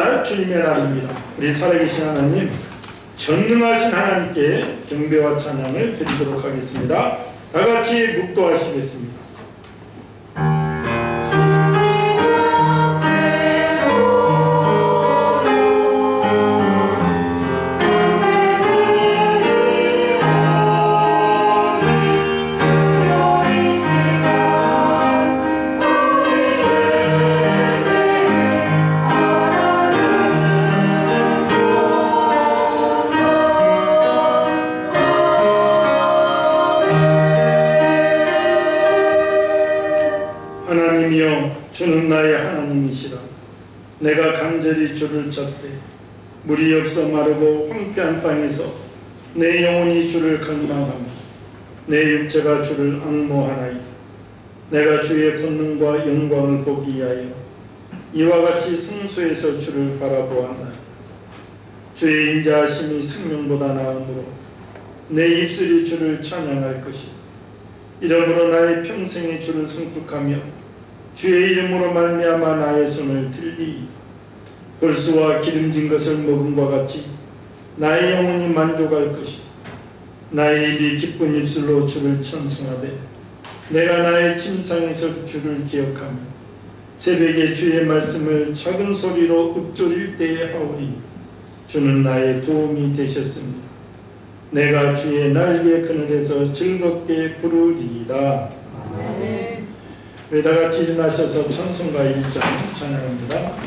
날 주님의 날입니다. 우리 살아계신 하나님, 전능하신 하나님께 경배와 찬양을 드리도록 하겠습니다. 다 같이 묵도하시겠습니다. 주는 나의 하나님이시라. 내가 간절히 주를 찾되 물이 없어 마르고 황폐한 땅에서 내 영혼이 주를 갈망하며 내 육체가 주를 앙모하나이다. 내가 주의 권능과 영광을 보기 위하여 이와 같이 성소에서 주를 바라보았나이다. 주의 인자하심이 생명보다 나으므로 내 입술이 주를 찬양할 것이다. 이러므로 나의 평생에 주를 승축하며 주의 이름으로 말미암아 나의 손을 들리이. 벌수와 기름진 것을 먹음과 같이 나의 영혼이 만족할 것이다. 나의 입이 기쁜 입술로 주를 찬송하되 내가 나의 침상에서 주를 기억하며 새벽에 주의 말씀을 작은 소리로 읊조릴 때에 하오리. 주는 나의 도움이 되셨습니다. 내가 주의 날개 그늘에서 즐겁게 부르리이다. 아멘. 우리 다같이 일어나셔서 찬송가 1장 찬양합니다.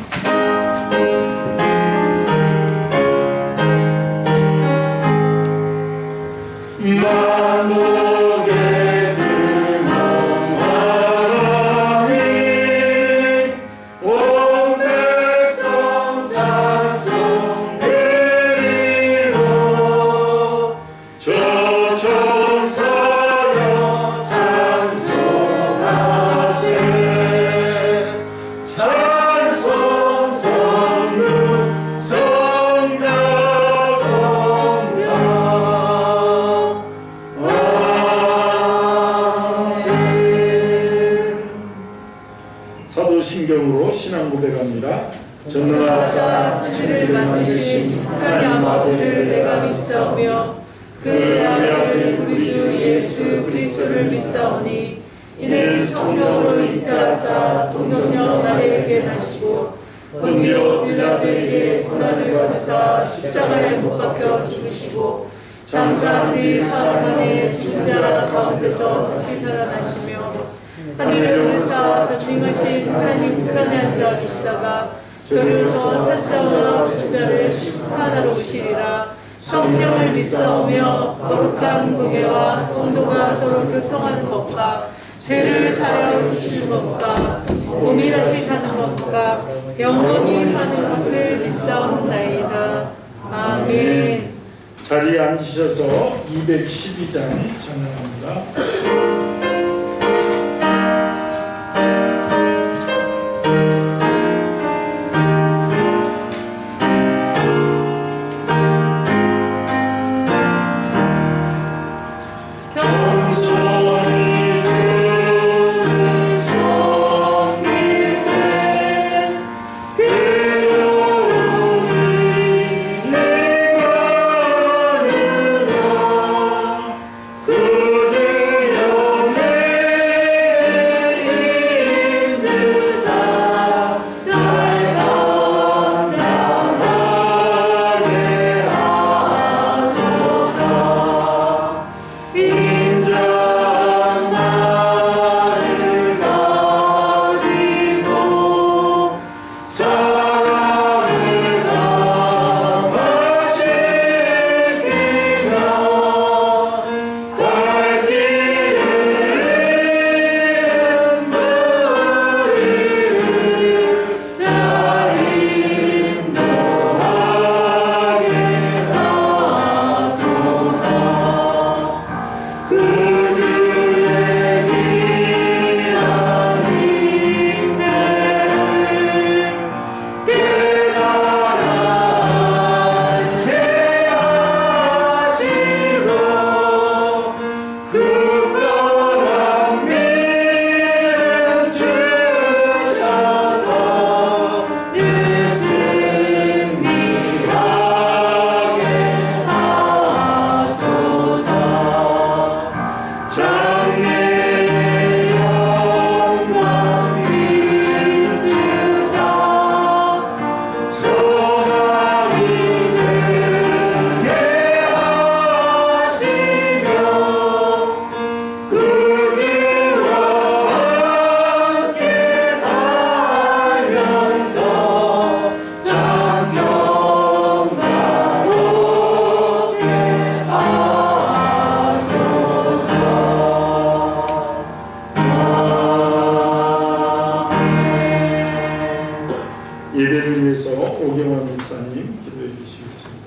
신경으로 신앙 고백합니다. 전능하사 천지를 만드신 하나님 아버지를 내가 믿사오며 그 아들 우리 주 예수 그리스도를 믿사오니 이는 성령으로 잉태하사 동정녀 마리아에게 나시고 본디오 빌라도에게 고난을 받으사 십자가에 못 박혀 죽으시고 장사한 지 사흘 만에 죽은 자 가운데서 다시 살아나시며 하늘에 오르사 전능하신 하나님 우편에 앉아 계시다가 저리로서 산자와 죽은 자를 심판하러 오시리라. 성령을 믿사오며 거룩한 무게와 성도가 서로 교통하는 것과 죄를 사하여 주시는 것과 몸이 다시 사는 것과 영원히 사는 것을 믿사옵나이다. 아멘. 자리에 앉으셔서 212장 찬양합니다. 그저 기도해 주시겠습니다.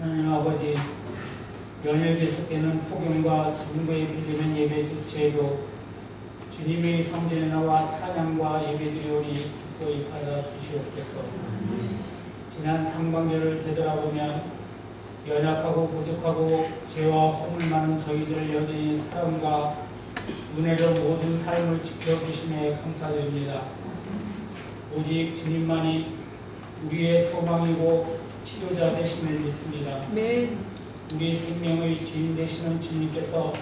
하나님 아버지, 연일 계속되는 폭염과 전부에 빌리는 예배 주체에도 주님의 성전에 나와 찬양과 예배드리오니 기꺼이 받아 주시옵소서. 지난 상반기를 되돌아보면 연약하고 부족하고 죄와 허물 많은 저희들을 여전히 사랑과 은혜로 모든 삶을 지켜주심에 감사드립니다. 오직 주님만이 우리의 소망이고 치료자 되심을 믿습니다. 우리 생명의 주인 되시는 주님께서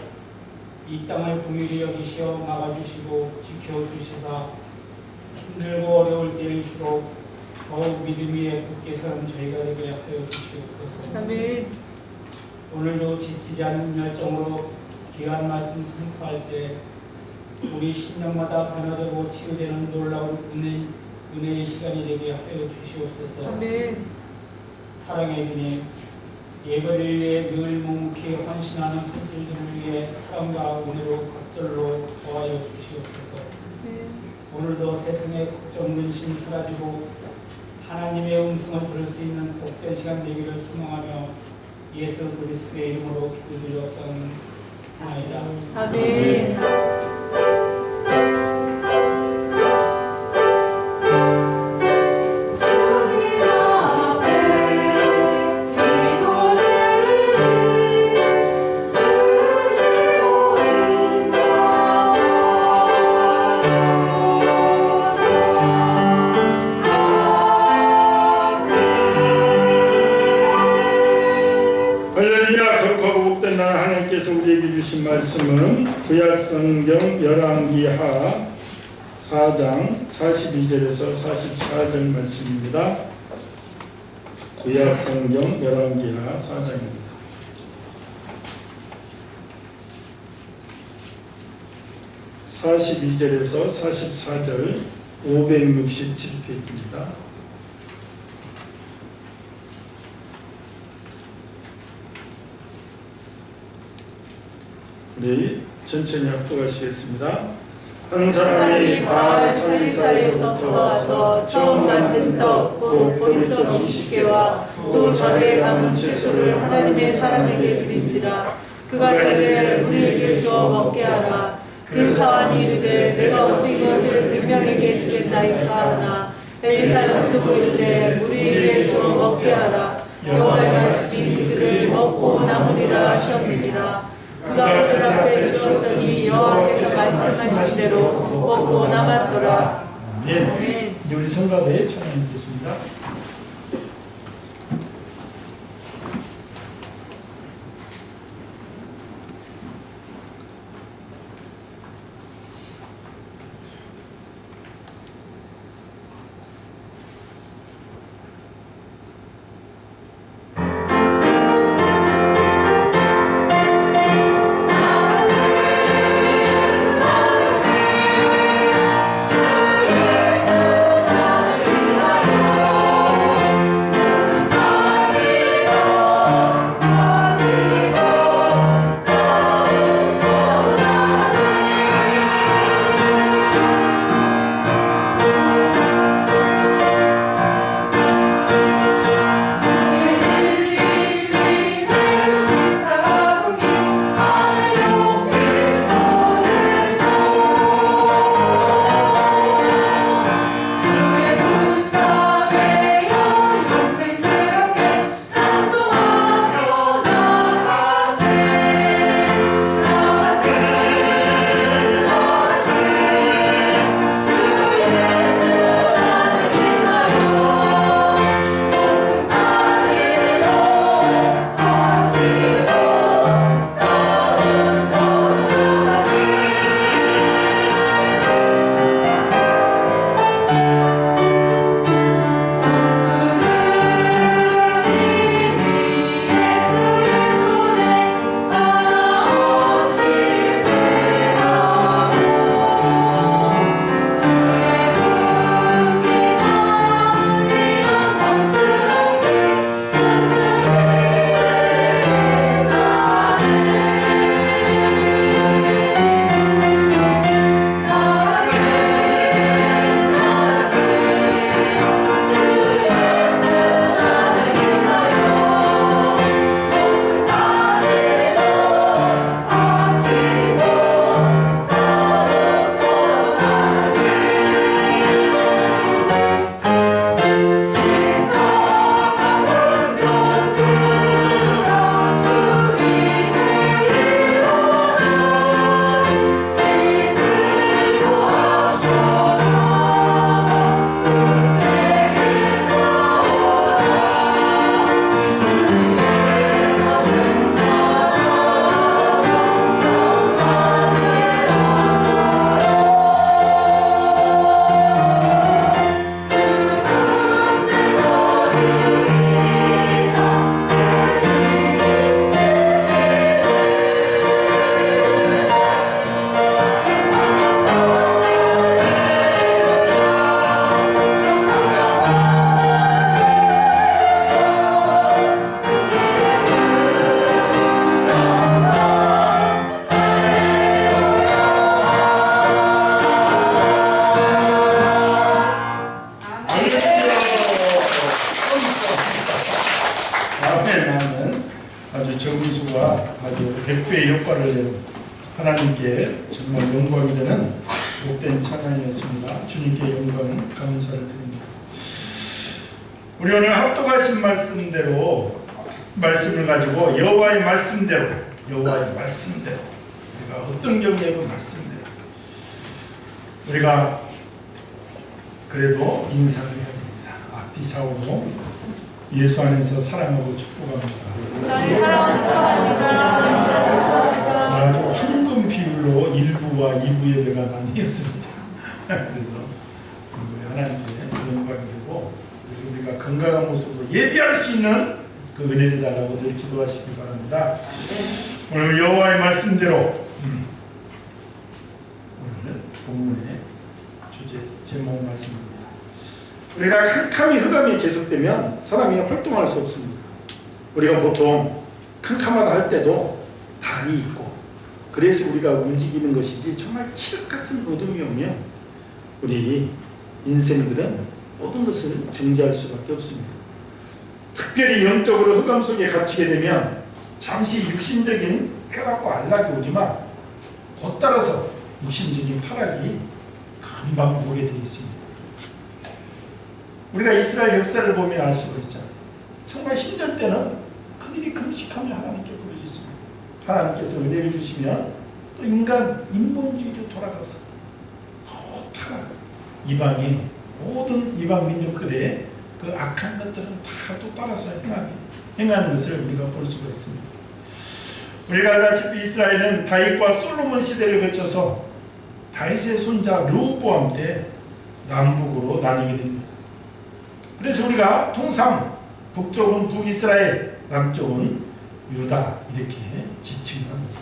이 땅을 긍휼히 여기시어 막아주시고 지켜주시사 힘들고 어려울 때일수록 더욱 믿음 위에 굳게 서는 저희가 되게 하여 주시옵소서. 아멘. 오늘도 지치지 않는 열정으로 귀한 말씀 선포할 때 우리 심령마다 변화되고 치유되는 놀라운 은혜의 시간이 되게 하여 주시옵소서. 아멘. 사랑의 주님, 예배를 위해 늘 묵묵히 헌신하는 손길들을 위해 사랑과 은혜로 각절로 도와여 주시옵소서. 오늘도 세상의 걱정, 근심 사라지고 하나님의 음성을 들을 수 있는 복된 시간 되기를 소망하며 예수 그리스도의 이름으로 기도드렸사옵나이다. 아멘. 우리에게 주신 말씀은 구약성경 열왕기하 4장 42절에서 44절 말씀입니다. 구약성경 열왕기하 4장입니다. (42절에서) 44절 567페이지입니다. 네, 천천히 합독하시겠습니다. 한 사람이 바알 살리사에서부터 와서 처음 만든 떡, 곧 보리떡 20개와 또 절에 담은 채소를 하나님의 사람에게 드린지라. 그가 이르되 우리에게 주어 먹게 하라. 그 사환이 이르되 내가 어찌 이것을 그 명에게 주겠나이까 하나. 엘리사가 듣고 이르되 우리에게 주어 먹게 하라. 여호와의 말씀이 그들을 먹고 남으리라 하셨느니라. 그가 그들 앞에 주었더니 여호와께서 말씀하신 대로 먹고 남았더라. 네, 이제 우리 성가대에 찬양하겠습니다. 아주 적은 수가 아주 100배의 효과를 내는 하나님께 정말 영광이 되는 복된 찬양이었습니다. 주님께 영광 감사를 드립니다. 우리 오늘 합독하신 말씀을 가지고 여호와의 말씀대로 우리가 어떤 경우에도 말씀대로 우리가 그래도 인사를 해야 됩니다. 앞뒤 좌우로 예수 안에서 사랑하고 축복합니다. 아주 황금 비율로 1부와 2부 예배가 나뉘었습니다. 그래서 하나님께 영광이 되고 우리가 건강한 모습으로 예배할 수 있는 그 은혜를 달라고 늘 기도하시기 바랍니다. 오늘 여호와의 말씀대로 오늘 본문의 주제 제목 말씀입니다. 우리가 캄캄이 흑암이 계속되면 사람이 활동할 수 없습니다. 우리가 보통 캄캄하다 할 때도 달이 있고 그래서 우리가 움직이는 것이지 정말 칠흑 같은 어둠이 오면 우리 인생들은 모든 것을 정지할 수밖에 없습니다. 특별히 영적으로 흑암 속에 갇히게 되면 잠시 육신적인 쾌락과 안락이 오지만 곧 따라서 육신적인 타락이 금방 오게 되어 있습니다. 우리가 이스라엘 역사를 보면 알 수가 있잖아요. 정말 힘들 때는 그들이 금식하며 하나님께 부르짖습니다. 하나님께서 은혜를 주시면 또 인본주의로 돌아가서 또 타락, 모든 이방 민족들의 그 악한 것들은 다 또 따라서 행하는 것을 우리가 볼 수가 있습니다. 우리가 알다시피 이스라엘은 다윗과 솔로몬 시대를 거쳐서 다윗의 손자 르호보암 때 남북으로 나뉘게 됩니다. 그래서 우리가 통상 북쪽은 북이스라엘, 남쪽은 유다 이렇게 지칭합니다.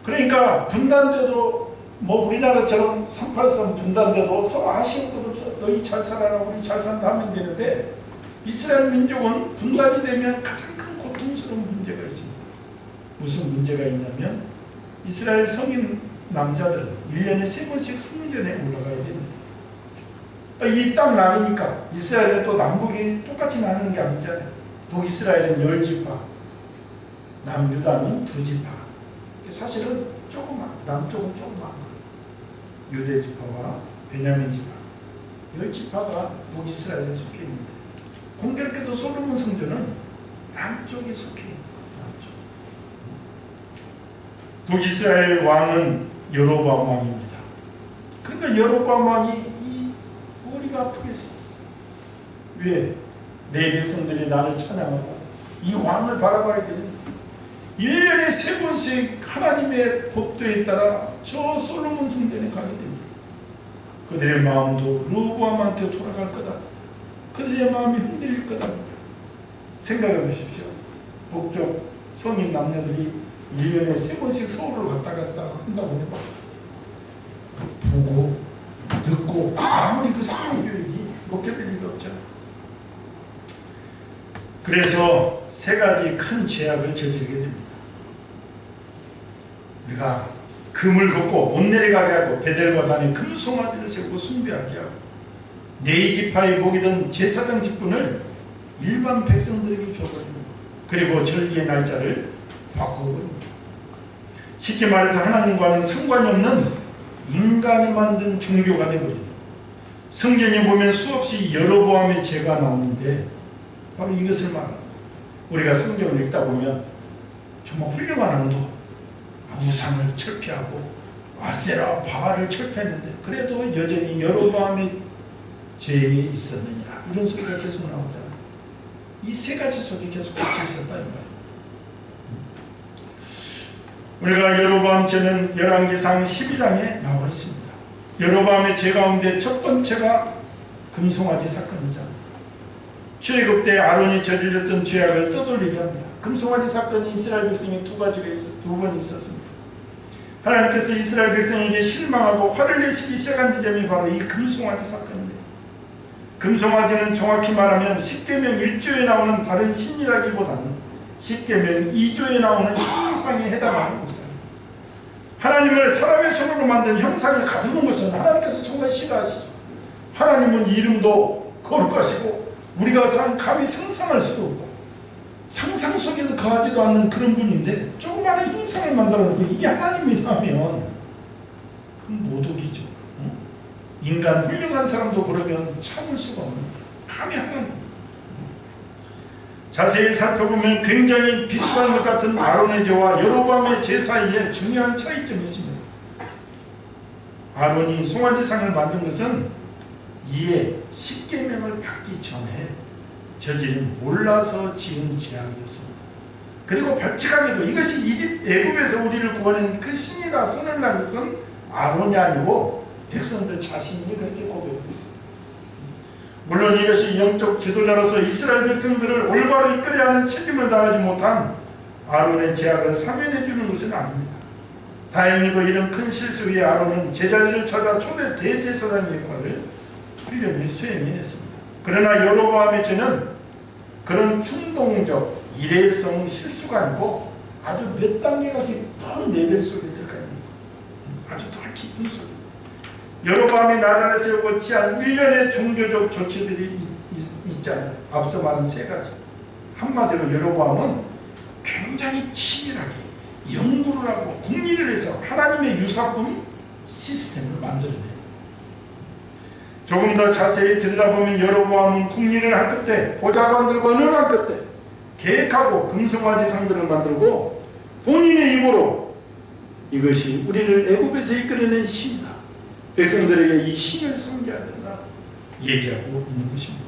그러니까 분단돼도 우리나라처럼 383 분단돼도 서로 아쉬운 것 없어. 너희 잘 살아라 우리 잘 산다 하면 되는데 이스라엘 민족은 분단이 되면 가장 큰 고통스러운 문제가 있습니다. 무슨 문제가 있냐면 이스라엘 성인 남자들은 1년에 3번씩 성전에 올라가야 됩니다. 이 땅 나누니까 이스라엘은 또 남북이 똑같이 나누는 게 아니잖아요. 북이스라엘은 10지파, 남유다는 2지파. 사실은 남쪽은 조그만 유대지파와 베냐민 지파 10지파가 북이스라엘에 속해 있는데 공교롭게도 솔로몬 성전은 남쪽에 속해 있는 북이스라엘 왕은 여로보암 왕입니다. 그러니까 여로보암 왕이 머리가 아프게 생겼어요. 왜? 내 백성들이 나를 찬양하고 이 왕을 바라봐야 되는 1년에 3번씩 하나님의 법도에 따라 저 솔로몬 성전에 가게 됩니다. 그들의 마음도 르호보암한테 돌아갈 거다. 그들의 마음이 흔들릴 거다. 생각해 보십시오. 북쪽 성인 남녀들이 1년에 3번씩 서울을 왔다 갔다 한다고 해봐. 보고 듣고 아무리 그 성교육이 먹혀질 리가 없잖아요. 그래서 3가지 큰 죄악을 저지르게 됩니다. 우리가 금을 걷고 못 내려가게 하고 베델과 단에 금송아지를 세우고 숭배하게 하고 네 지파의 목이던 제사장 직분을 일반 백성들에게 줘버립니다. 그리고 절기의 날짜를 바꿔버립니다. 쉽게 말해서 하나님과는 상관이 없는 인간이 만든 종교가 되버립니다. 성경에 보면 수없이 여로보암의 죄가 나오는데 바로 이것을 말합니다. 우리가 성경을 읽다 보면 정말 훌륭한 왕도 우상을 철폐하고 아세라 바알을 철폐했는데 그래도 여전히 여로보암의 죄에 있었느니라 이런 소리가 계속 나오잖아요. 이 3가지 속에 계속 갇혀 있었다 이 말이에요. 우리가 여로보암 죄는 열왕기상 12장에 나와 있습니다. 여로보암의 죄 가운데 첫 번째가 금송아지 사건이잖아요. 출애굽 때 아론이 저질렀던 죄악을 떠돌리게 합니다. 금송아지 사건이 이스라엘 백성에 2번 있었습니다. 하나님께서 이스라엘 백성에게 실망하고 화를 내시기 시작한 지점이 바로 이 금송아지 사건입니다. 금송아지는 정확히 말하면 십계명 1조에 나오는 다른 신이라기보다는 십계명 2조에 나오는 형상에 해당하는 것입니다. 하나님을 사람의 손으로 만든 형상을 가두는 것은 하나님께서 정말 싫어하시죠. 하나님은 이름도 거룩하시고 우리가 감히 상상할 수도 없고 상상 속에도 거하지도 않는 그런 분인데 조그마한 형상을 만들어 놓고 이게 하나님이라면 그건 모독이죠. 인간 훌륭한 사람도 그러면 참을 수가 없는, 감히 하나님. 자세히 살펴보면 굉장히 비슷한 것 같은 아론의 죄와 여로보암의 죄 사이에 중요한 차이점이 있습니다. 아론이 송아지상을 만든 것은 이에 십계명을 받기 전에 저지른 몰라서 지은 죄악이었습니다. 그리고 발칙하게도 이것이 애굽에서 우리를 구원한 그 신이라 선언한 것은 아론이 아니고 백성들 자신이 그렇게 고백했습니다. 물론 이것이 영적 지도자로서 이스라엘 백성들을 올바로 이끌어야 하는 책임을 다하지 못한 아론의 죄악을 사면해 주는 것은 아닙니다. 다행히도 이런 큰 실수 후에 아론은 제자리를 찾아 초대 대제사장 역할을 훌륭히 수행했습니다. 그러나 여로보암의 죄는 그런 충동적 일회성 실수가 아니고 아주 몇 단계가 깊은 레벨 속에 들어가 있는 거예요. 아주 더 깊은 속에. 여로보암이 나라를 세우고 취한 일련의 종교적 조치들이 있잖아요. 앞서 말한 세 가지. 한마디로 여로보암은 굉장히 치밀하게 연구를 하고 궁리를 해서 하나님의 유사품 시스템을 만들어내요. 조금 더 자세히 들여다보면 여로보암은 궁리를 할 끝에 보좌관들과 의논할 끝에 계획하고 금송아지 상들을 만들고 본인의 입으로 이것이 우리를 애굽에서 이끌어낸 신이다, 백성들에게 이 신을 섬겨야 된다 얘기하고 있는 것입니다.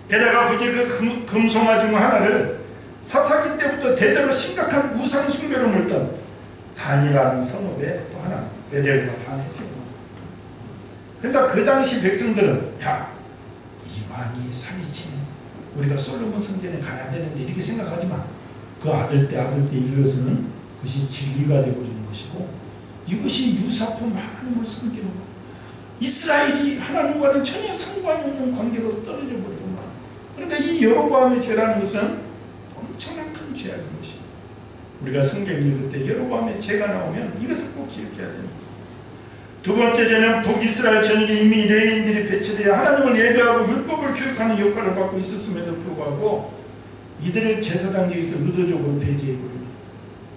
게다가 굳이 그 금송아지 중 하나를 사사기 때부터 대대로 심각한 우상 숭배로 물던 단이라는 성읍에 또 하나 베델과 단했습니다. 그러니까 그 당시 백성들은 야, 이 왕이 사기치네, 우리가 솔로몬 성전에 가야 되는데 이렇게 생각하지만 그 아들 때 이것은 그것이 진리가 되어버리는 것이고 이것이 유사품 하나님을 섬기는 것, 이스라엘이 하나님과는 전혀 상관이 없는 관계로 떨어져 버리구나. 그러니까 이 여로보암의 죄라는 것은 엄청난 큰 죄악인 것입니다. 우리가 성경 읽을 때 여로보암의 죄가 나오면 이것을 꼭 기억해야 됩니다. 두 번째 죄는 북이스라엘 전역에 이미 레위인들이 배치되어 하나님을 예배하고 율법을 교육하는 역할을 받고 있었음에도 불구하고 이들을 제사장직에서 의도적으로 배제해버립니다.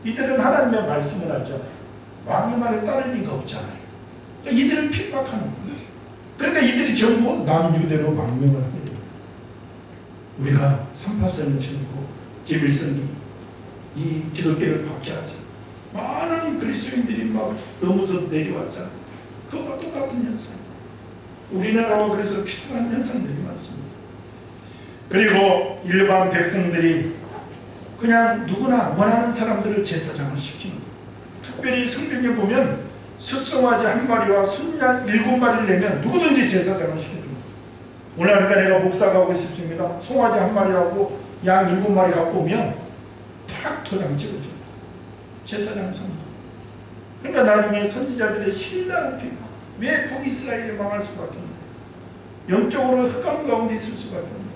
이들은 하나님의 말씀을 알잖아요. 왕의 말을 따를 리가 없잖아요. 그러니까 이들을 핍박하는 거예요. 그러니까 이들이 전부 남유대로 망명을 합니다. 우리가 3·8선을 지니고 김일성이 이 기독교를 박해하죠. 많은 그리스도인들이 막 넘어서 내려왔잖아요. 그것과 똑같은 현상. 우리나라와 그래서 비슷한 현상들이 많습니다. 그리고 일반 백성들이 그냥 누구나 원하는 사람들을 제사장을 시키는 거예요. 특별히 성경에 보면 숫송아지 1마리와 순양 7마리를 내면 누구든지 제사장을 시켜줍니다. 오늘 내가 목사 가고 싶습니다. 송아지 1마리하고 양 7마리 갖고 오면 탁 도장 찍어줍니다. 제사장 선거. 그러니까 나중에 선지자들의 신랄한 비판. 왜 북이스라엘이 망할 수밖에 없냐. 영적으로 흑암 가운데 있을 수밖에 없냐.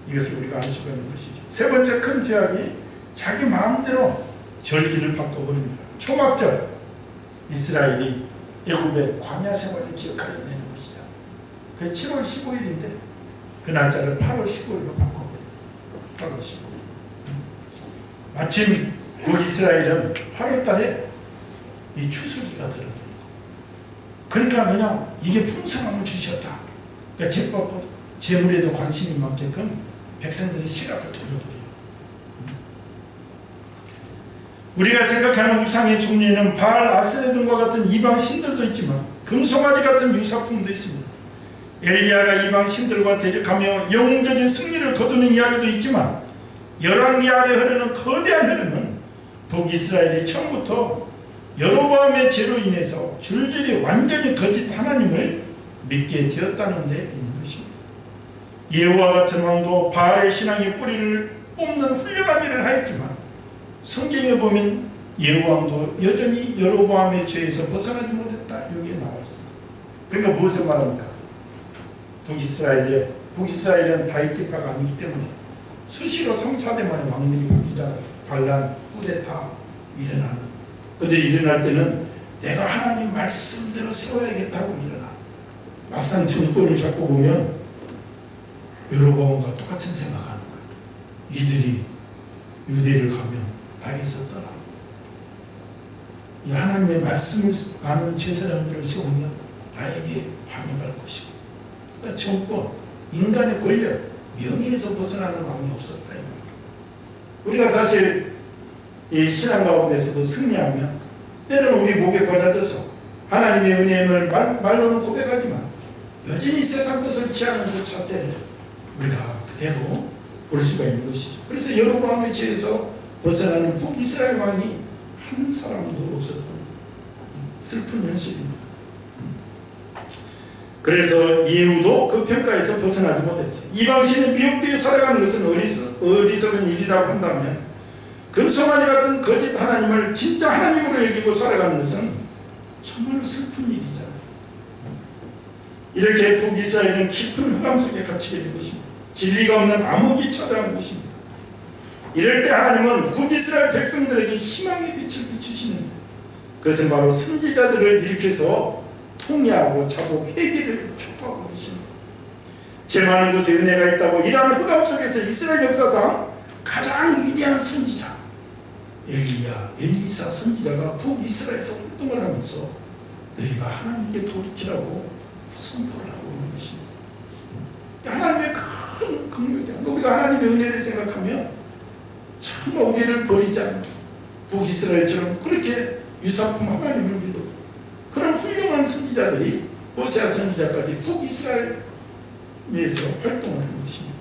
이것을 우리가 알 수가 있는 것이죠. 세 번째 큰 죄악이 자기 마음대로 절기를 바꿔버립니다. 초막절, 이스라엘이 애굽의 광야 생활을 기억하게 되는 것이죠. 그 7월 15일인데 그 날짜를 8월 15일로 바꿔버려요. 8월 15일. 마침 북이스라엘은 8월 달에 이 추수기가 들어요. 그러니까 그냥 이게 풍성함을 주셨다. 그러니까 제법보다 재물에도 관심이 많게끔 백성들이 시각을 돌려버려요. 우리가 생각하는 우상의 종류에는 바알, 아스레 등과 같은 이방 신들도 있지만 금송아지 같은 유사품도 있습니다. 엘리야가 이방 신들과 대적하며 영웅적인 승리를 거두는 이야기도 있지만 열왕기 아래 흐르는 거대한 흐름은 북이스라엘이 처음부터 여로보암의 죄로 인해서 줄줄이 완전히 거짓 하나님을 믿게 되었다는 데 있는 것입니다. 예후와 같은 왕도 바알의 신앙의 뿌리를 뽑는 훌륭한 일을 하였지만 성경에 보면 예후 왕도 여전히 여로보암의 죄에서 벗어나지 못했다. 여기에 나와 있습니다. 그러니까 무엇을 말합니까? 북이스라엘은 다윗 지파가 아니기 때문에 수시로 3~4대 만에 왕들이 바뀌잖아요. 반란, 쿠데타 일어나는. 근데 일어날 때는 내가 하나님 말씀대로 세워야겠다고 일어나. 막상 정권을 잡고 보면 여로보암과 똑같은 생각하는 거예요. 이들이 유대를 가면 나에게서 떠나 이 하나님의 말씀을 아는 제사장들을 세우면 나에게 방해할 것이고 그러니까 정권, 인간의 권력, 명예에서 벗어나는 마음이 없었다. 우리가 사실 이 신앙 가운데서도 승리하면 때로는 우리 목에 걸려들어서 하나님의 은혜임을 말로는 고백하지만 여전히 세상 것을 취하는 그 자태를 우리가 그대로 볼 수가 있는 것이죠. 그래서 여로보암의 죄에서 벗어나는 북이스라엘 왕이 한 사람도 없었던 슬픈 현실입니다. 그래서 이후도 그 평가에서 벗어나지 못했어요. 이방신의 미혹되어 살아가는 것은 어리석은 일이라고 한다면 금송아지 같은 거짓 하나님을 진짜 하나님으로 여기고 살아가는 것은 정말 슬픈 일이잖아요. 이렇게 북이스라엘은 깊은 흑암 속에 갇히게 된 것입니다. 진리가 없는 암흑이 찾아온 것입니다. 이럴 때 하나님은 북이스라엘 백성들에게 희망의 빛을 비추시는 그것은 바로 선지자들을 일으켜서 통회하고 자복 회개를 촉구하고 계십니다. 죄 많은 곳에 은혜가 있다고 이러한 흑암 속에서 이스라엘 역사상 가장 위대한 선지자 엘리사 선지자가 북이스라엘에서 활동을 하면서 너희가 하나님께 돌이키라고 선포를 하고 있는 것입니다. 하나님의 큰 긍휼이야. 우리가 하나님의 은혜를 생각하면 정말 우리를 버리지 않는 북이스라엘처럼 그렇게 유사품 하나님을 믿어 그런 훌륭한 선지자들이 호세아 선지자까지 북이스라엘에서 활동을 하는 것입니다.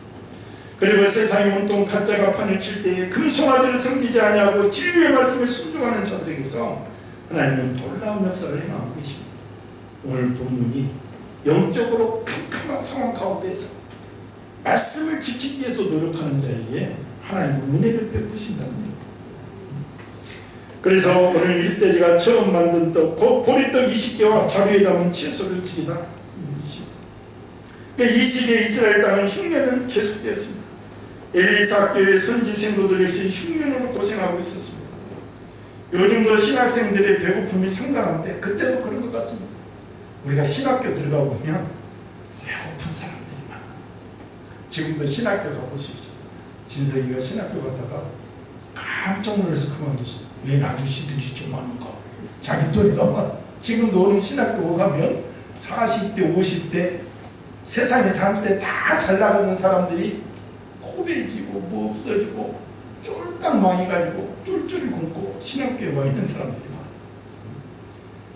그리고 세상이 온통 가짜가 판을 칠 때에 금송아지를 섬기지 아니하고 진리의 말씀을 순종하는 자들에게서 하나님은 놀라운 역사를 행하고 계십니다. 오늘 본문이 영적으로 캄캄한 상황 가운데서 말씀을 지키기 위해서 노력하는 자에게 하나님은 은혜를 베푸신다는 거예요. 그래서 오늘 일대리가 처음 만든 떡, 곧 보리떡 20개와 자루에 담은 채소를 드리라. 이 시기에 이스라엘 땅은 흉년은 계속되었습니다. 엘리사 학교의 선지 생도들 역시 흉년으로 고생하고 있었습니다. 요즘도 신학생들의 배고픔이 상당한데 그때도 그런 것 같습니다. 우리가 신학교 들어가 보면 배고픈 사람들이 많아요. 지금도 신학교 가보십시오. 진석이가 신학교 갔다가 깜짝 놀라서 그만뒀어요. 웬 아저씨들이 이렇게 많은가? 자기 또래가 지금도 오는 신학교 가면 40대, 50대 세상에 살 때 다 잘 나가는 사람들이 코베지고 뭐 없어지고 쫄딱 망해가지고 쫄쫄이 굶고 신학교에 와 있는 사람들이 많아요.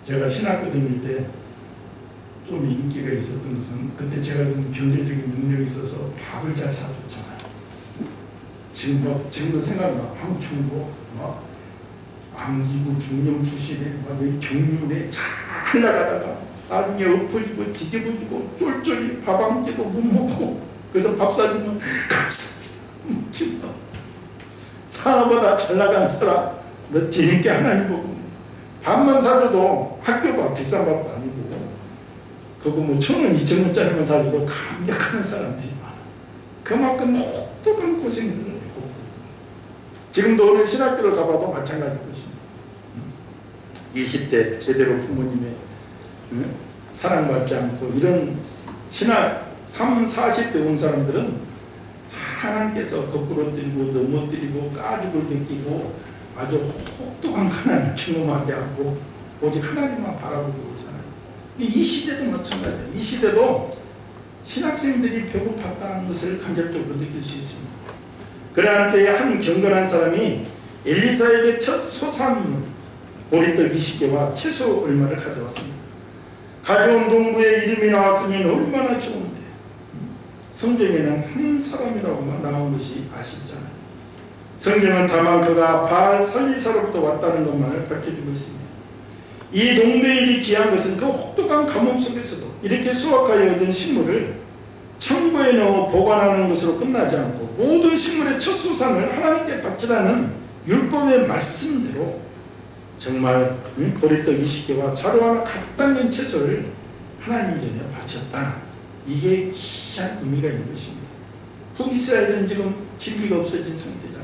제가 신학교 다닐 때 좀 인기가 있었던 것은 그때 제가 좀 경제적인 능력이 있어서 밥을 잘 사줬잖아요. 지금도 생각나. 한중고 막 암기부 중령 출신에 막 경륜에 잘 나가다가 나중에 엎어지고 뒤집어지고 쫄쫄이 밥 한 끼도 못 먹고 그래서 밥 사주면 감사합니다. 사나보다 잘 나간 사람 너 재밌게 하나님 보고 밥만 사줘도 학교가 비싼 밥도 아니고 그거 뭐 1,000원, 2,000원짜리만 사줘도 감격하는 사람들이 많아. 그만큼 혹독한 고생들을 하고 있습니다. 지금도 오늘 신학교를 가봐도 마찬가지일 것입니다. 20대 제대로 부모님의 사랑받지 않고 이런 신학 30, 40대 온 사람들은 하나님께서 거꾸로 때리고 넘어뜨리고 까죽을 벗기고 아주 혹독한 하나님 경험하게 하고 오직 하나님만 바라보고 오잖아요. 이 시대도 마찬가지예요. 이 시대도 신학생들이 배고팠다는 것을 간접적으로 느낄 수 있습니다. 그러한 때에 한 경건한 사람이 엘리사에게 첫 소산 보리떡 20개와 채소 얼마를 가져왔습니다. 가져온 동부에 이름이 나왔으면 얼마나 좋은데 성경에는 한 사람이라고만 나온 것이 아쉽잖아요. 성경은 다만 그가 바알 살리사로부터 왔다는 것만을 밝혀주고 있습니다. 이 농부일이 귀한 것은 그 혹독한 가뭄 속에서도 이렇게 수확하여 얻은 식물을 창고에 넣어 보관하는 것으로 끝나지 않고 모든 식물의 첫 소산을 하나님께 바치라는 율법의 말씀대로 정말 보리떡 20개와 자루 하나 가득 담긴 채소를 하나님 전에 바쳤다. 이게 귀한 의미가 있는 것입니다. 북이스라엘은 지금 진리가 없어진 상태잖아요.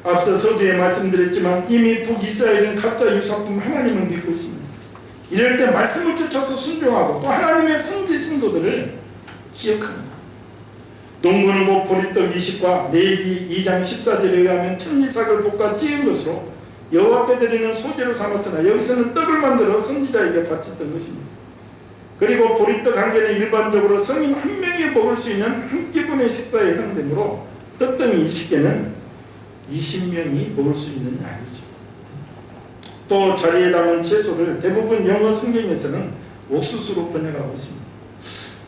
앞서 서두에 말씀드렸지만 이미 북이스라엘은 가짜 유사품 하나님을 믿고 있습니다. 이럴 때 말씀을 쫓아서 순종하고 또 하나님의 성지 성도들을 기억합니다. 농부는 곧 보리떡 20과 레위기 2장 14절에 의하면 천리삭을 볶아 찌은 것으로 여호와께 드리는 소재로 삼았으나 여기서는 떡을 만들어 선지자에게 바쳤던 것입니다. 그리고 보리떡 한 개는 일반적으로 성인 한 명이 먹을 수 있는 한 끼분의 식사에 해당되므로 떡덩이 20개는 20명이 먹을 수 있는 양이죠. 또 자리에 담은 채소를 대부분 영어 성경에서는 옥수수로 번역하고 있습니다.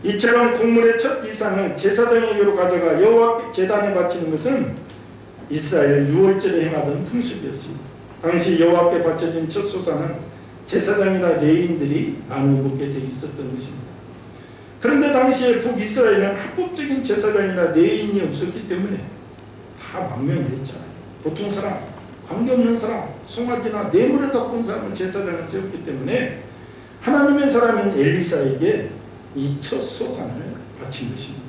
이처럼 곡물의 첫 이상을 제사장에게로 가져가 여호와 제단에 바치는 것은 이스라엘 유월절에 행하던 풍습이었습니다. 당시 여호와께 바쳐진 첫 소사는 제사장이나 레위인들이 나누어 먹게 되어 있었던 것입니다. 그런데 당시에 북이스라엘은 합법적인 제사장이나 레위인이 없었기 때문에 다 망명됐잖아요. 보통 사람, 관계없는 사람, 송아지나 뇌물을 갖고 온 사람을 제사장을 세웠기 때문에 하나님의 사람인 엘리사에게 이 첫 소산을 바친 것입니다.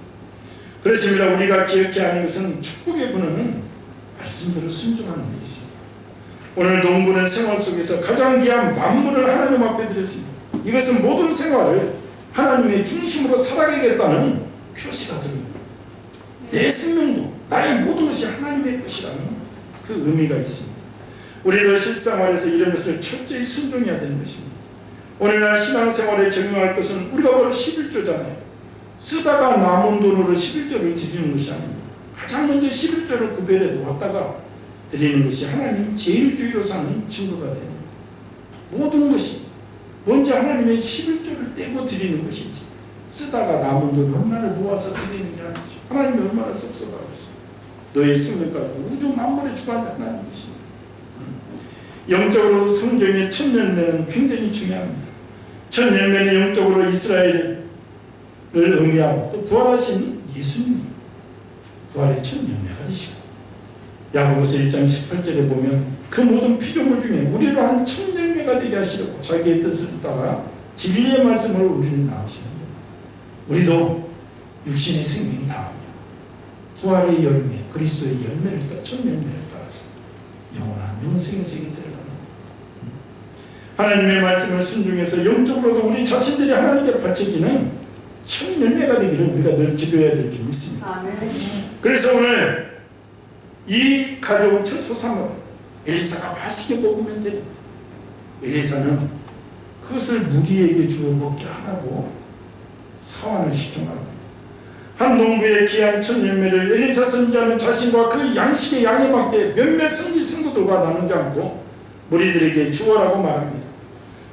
그렇습니다. 우리가 기억해야 하는 것은 축복의 근원은 말씀대로 순종하는 것입니다. 오늘 농부는 생활 속에서 가장 귀한 만물을 하나님 앞에 드렸습니다. 이것은 모든 생활을 하나님의 중심으로 살아가겠다는 표시가 됩니다. 내 생명도 나의 모든 것이 하나님의 것이라는 그 의미가 있습니다. 우리도 실생활에서 이런 것을 철저히 순종해야 되는 것입니다. 오늘날 신앙생활에 적용할 것은 우리가 바로 11조잖아요. 쓰다가 남은 돈으로 11조를 드리는 것이 아닙니다. 가장 먼저 11조를 구별해 놓았다가 드리는 것이 하나님 제일주의로 사는 증거가 됩니다. 모든 것이 먼저 하나님의 11조를 떼고 드리는 것이지 쓰다가 남은 돈을 얼마나 모아서 드리는 게 아니죠. 하나님이 얼마나 섭섭하겠어요. 너의 생명과 우주 만물의 주관자 하나님이십니다. 영적으로 성경의 첫 열매는 굉장히 중요합니다. 첫 열매는 영적으로 이스라엘을 의미하고 또 부활하신 예수님이 부활의 첫 열매가 되시고 야고보서 1장 18절에 보면 그 모든 피조물 중에 우리로 한 첫 열매가 되게 하시려고 자기의 뜻을 따라 진리의 말씀을 우리는 나오시는 겁니다. 우리도 육신의 생명이 다합니다. 부활의 열매, 그리스도의 열매를 따라 첫 열매를 따라서 영원한 영생의 세계에 들어가는 하나님의 말씀을 순종해서 영적으로도 우리 자신들이 하나님께 바쳐지는 첫 열매가 되기를 우리가 늘 기도해야 될 줄 믿습니다. 그래서 오늘 이 가져온 첫 소산을 엘리사가 맛있게 먹으면 돼요. 엘리사는 그것을 무리에게 주어 먹게 하라고 서한을 시켜말합니다. 한 농부의 귀한 첫 열매를 엘리사 선지자는 자신과 그 양식의 양에 맞게 몇몇 선지 성도들과 나누지 않고 무리들에게 주어라고 말합니다.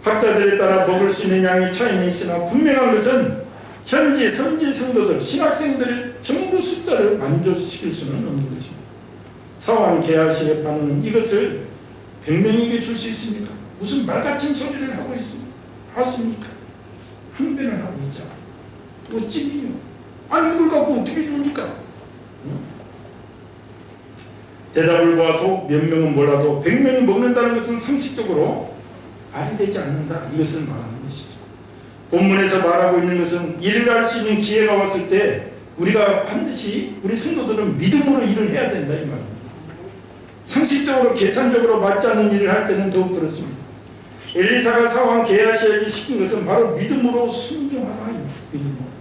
학자들에 따라 먹을 수 있는 양이 차이는 있으나 분명한 것은 현지 선지 성도들, 신학생들을 전부 숫자를 만족시킬 수는 없는 것입니다. 사원 게하시의 반응은 이것을 100명에게 줄 수 있습니까? 무슨 말같은 소리를 하고 있습니까? 하십니까? 항변을 하고 있잖아요. 어찌니요? 아니 이걸 갖고 어떻게 줍니까? 대답을 보아서 몇 명은 몰라도 100명이 먹는다는 것은 상식적으로 말이 되지 않는다. 이것을 말하는 것이죠. 본문에서 말하고 있는 것은 일을 할 수 있는 기회가 왔을 때 우리가 반드시 우리 성도들은 믿음으로 일을 해야 된다 이 말입니다. 상식적으로 계산적으로 맞지 않는 일을 할 때는 더욱 그렇습니다. 엘리사가 사왕 게하시에게 시킨 것은 바로 믿음으로 순종하라. 믿음으로.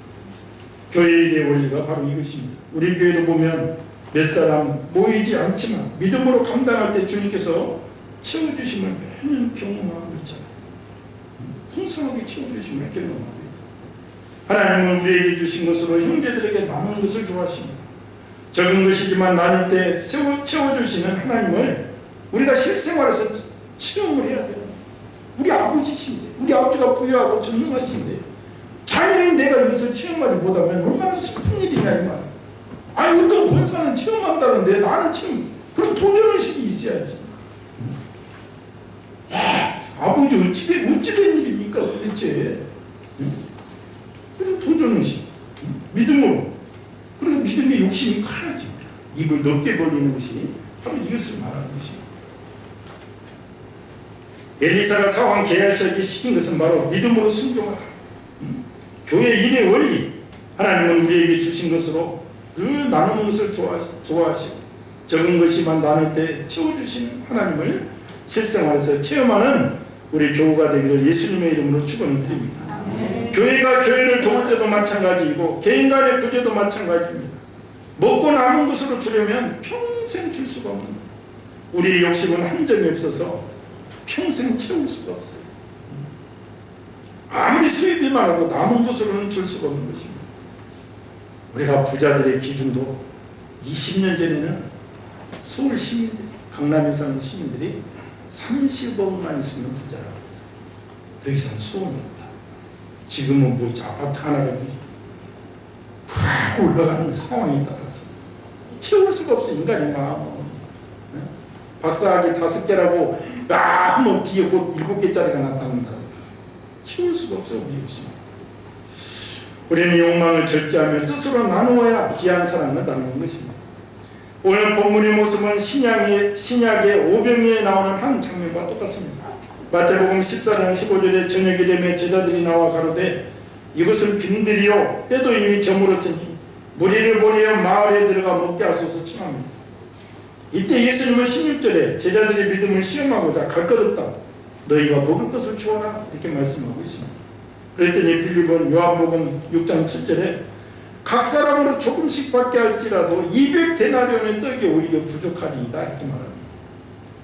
교회의 원리가 바로 이것입니다. 우리 교회도 보면 몇 사람 모이지 않지만 믿음으로 감당할 때 주님께서 채워주심을 매년 경험하고 있잖아요. 풍성하게 채워주심을 경험하고 있다. 하나님은 우리에게 주신 것으로 형제들에게 나누는 것을 좋아하십니다. 적은 것이지만 나눌 때 채워주시는 하나님을 우리가 실생활에서 체험을 해야 돼요. 우리 아버지신데, 우리 아버지가 부유하고 전능하신데 자연히 내가 여기서 체험하지 못하면 얼마나 슬픈 일이냐 이 말. 아니 어떤 권사는 체험한다는데 나는 체험, 그런 도전의식이 있어야지. 아버지 어찌된 일입니까 도대체. 그런 도전의식, 믿음으로. 그리고 믿음의 욕심이 커야지. 입을 넓게 벌리는 것이 바로 이것을 말하는 것입니다. 엘리사가 사왕 게하시에게 시킨 것은 바로 믿음으로 순종하라. 교회 일의 원리, 하나님은 우리에게 주신 것으로 늘 나누는 것을 좋아하시고 적은 것이만 나눌 때 채워주시는 하나님을 실생활에서 체험하는 우리 교우가 되기를 예수님의 이름으로 축원을 드립니다. 교회가 교회를 도울 때도 마찬가지이고 개인 간의 구제도 마찬가지입니다. 먹고 남은 것으로 주려면 평생 줄 수가 없는 거예요. 우리의 욕심은 한정이 없어서 평생 채울 수가 없어요. 아무리 수입이 많아도 남은 것으로는 줄 수가 없는 것입니다. 우리가 부자들의 기준도 20년 전에는 서울 시민들, 강남에 사는 시민들이 30억만 있으면 부자라고 했어요. 더 이상 소원이 없다. 지금은 뭐 아파트 하나가 확 올라가는 상황에 따라서 채울 수가 없어. 인간의 마음은. 박사학위 5개라고 뭐 뒤에 곧 7개짜리가 나타난다. 채울 수가 없어. 우리 욕심. 우리는 욕망을 절제하며 스스로 나누어야 귀한 사랑을 나누는 것입니다. 오늘 본문의 모습은 신약의 오병이에 나오는 한 장면과 똑같습니다. 마태복음 14장 15절에 저녁이 되며 제자들이 나와 가로되 이것은 빈들이요 때도 이미 저물었으니 무리를 보내어 마을에 들어가 먹게 하소서 청합니다. 이때 예수님은 16절에 제자들의 믿음을 시험하고자 갈 것 없다. 너희가 먹을 것을 주어라 이렇게 말씀하고 있습니다. 그랬더니 빌립은 요한복음 6장 7절에 각 사람으로 조금씩 받게 할지라도 200데나리온의 떡이 오히려 부족하리이다 이렇게 말합니다.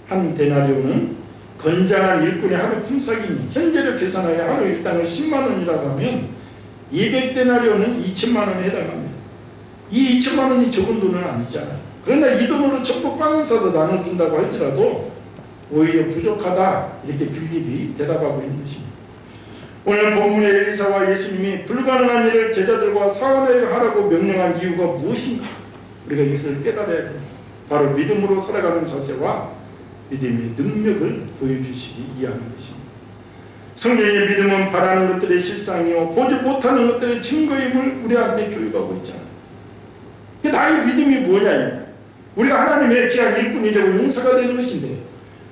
한 데나리온은 건장한 일꾼의 하루 품삯이니 현재로 계산하여 하루 일당을 10만 원이라고 하면 200데나리온은 2천만 원에 해당합니다. 이 2천만 원이 적은 돈은 아니잖아요. 그러나 이 돈으로 전부 빵을 사도 나눠준다고 할지라도 오히려 부족하다 이렇게 빌립이 대답하고 있는 것입니다. 오늘 본문의 엘리사와 예수님이 불가능한 일을 제자들과 사원하라고 명령한 이유가 무엇인가? 우리가 이것을 깨달아야 됩니다. 바로 믿음으로 살아가는 자세와 믿음의 능력을 보여주시기 위함인 것입니다. 성경의 믿음은 바라는 것들의 실상이요 보지 못하는 것들의 증거임을 우리한테 교육하고 있잖아요. 나의 믿음이 뭐냐? 우리가 하나님의 귀한 일꾼이 되고 용사가 되는 것인데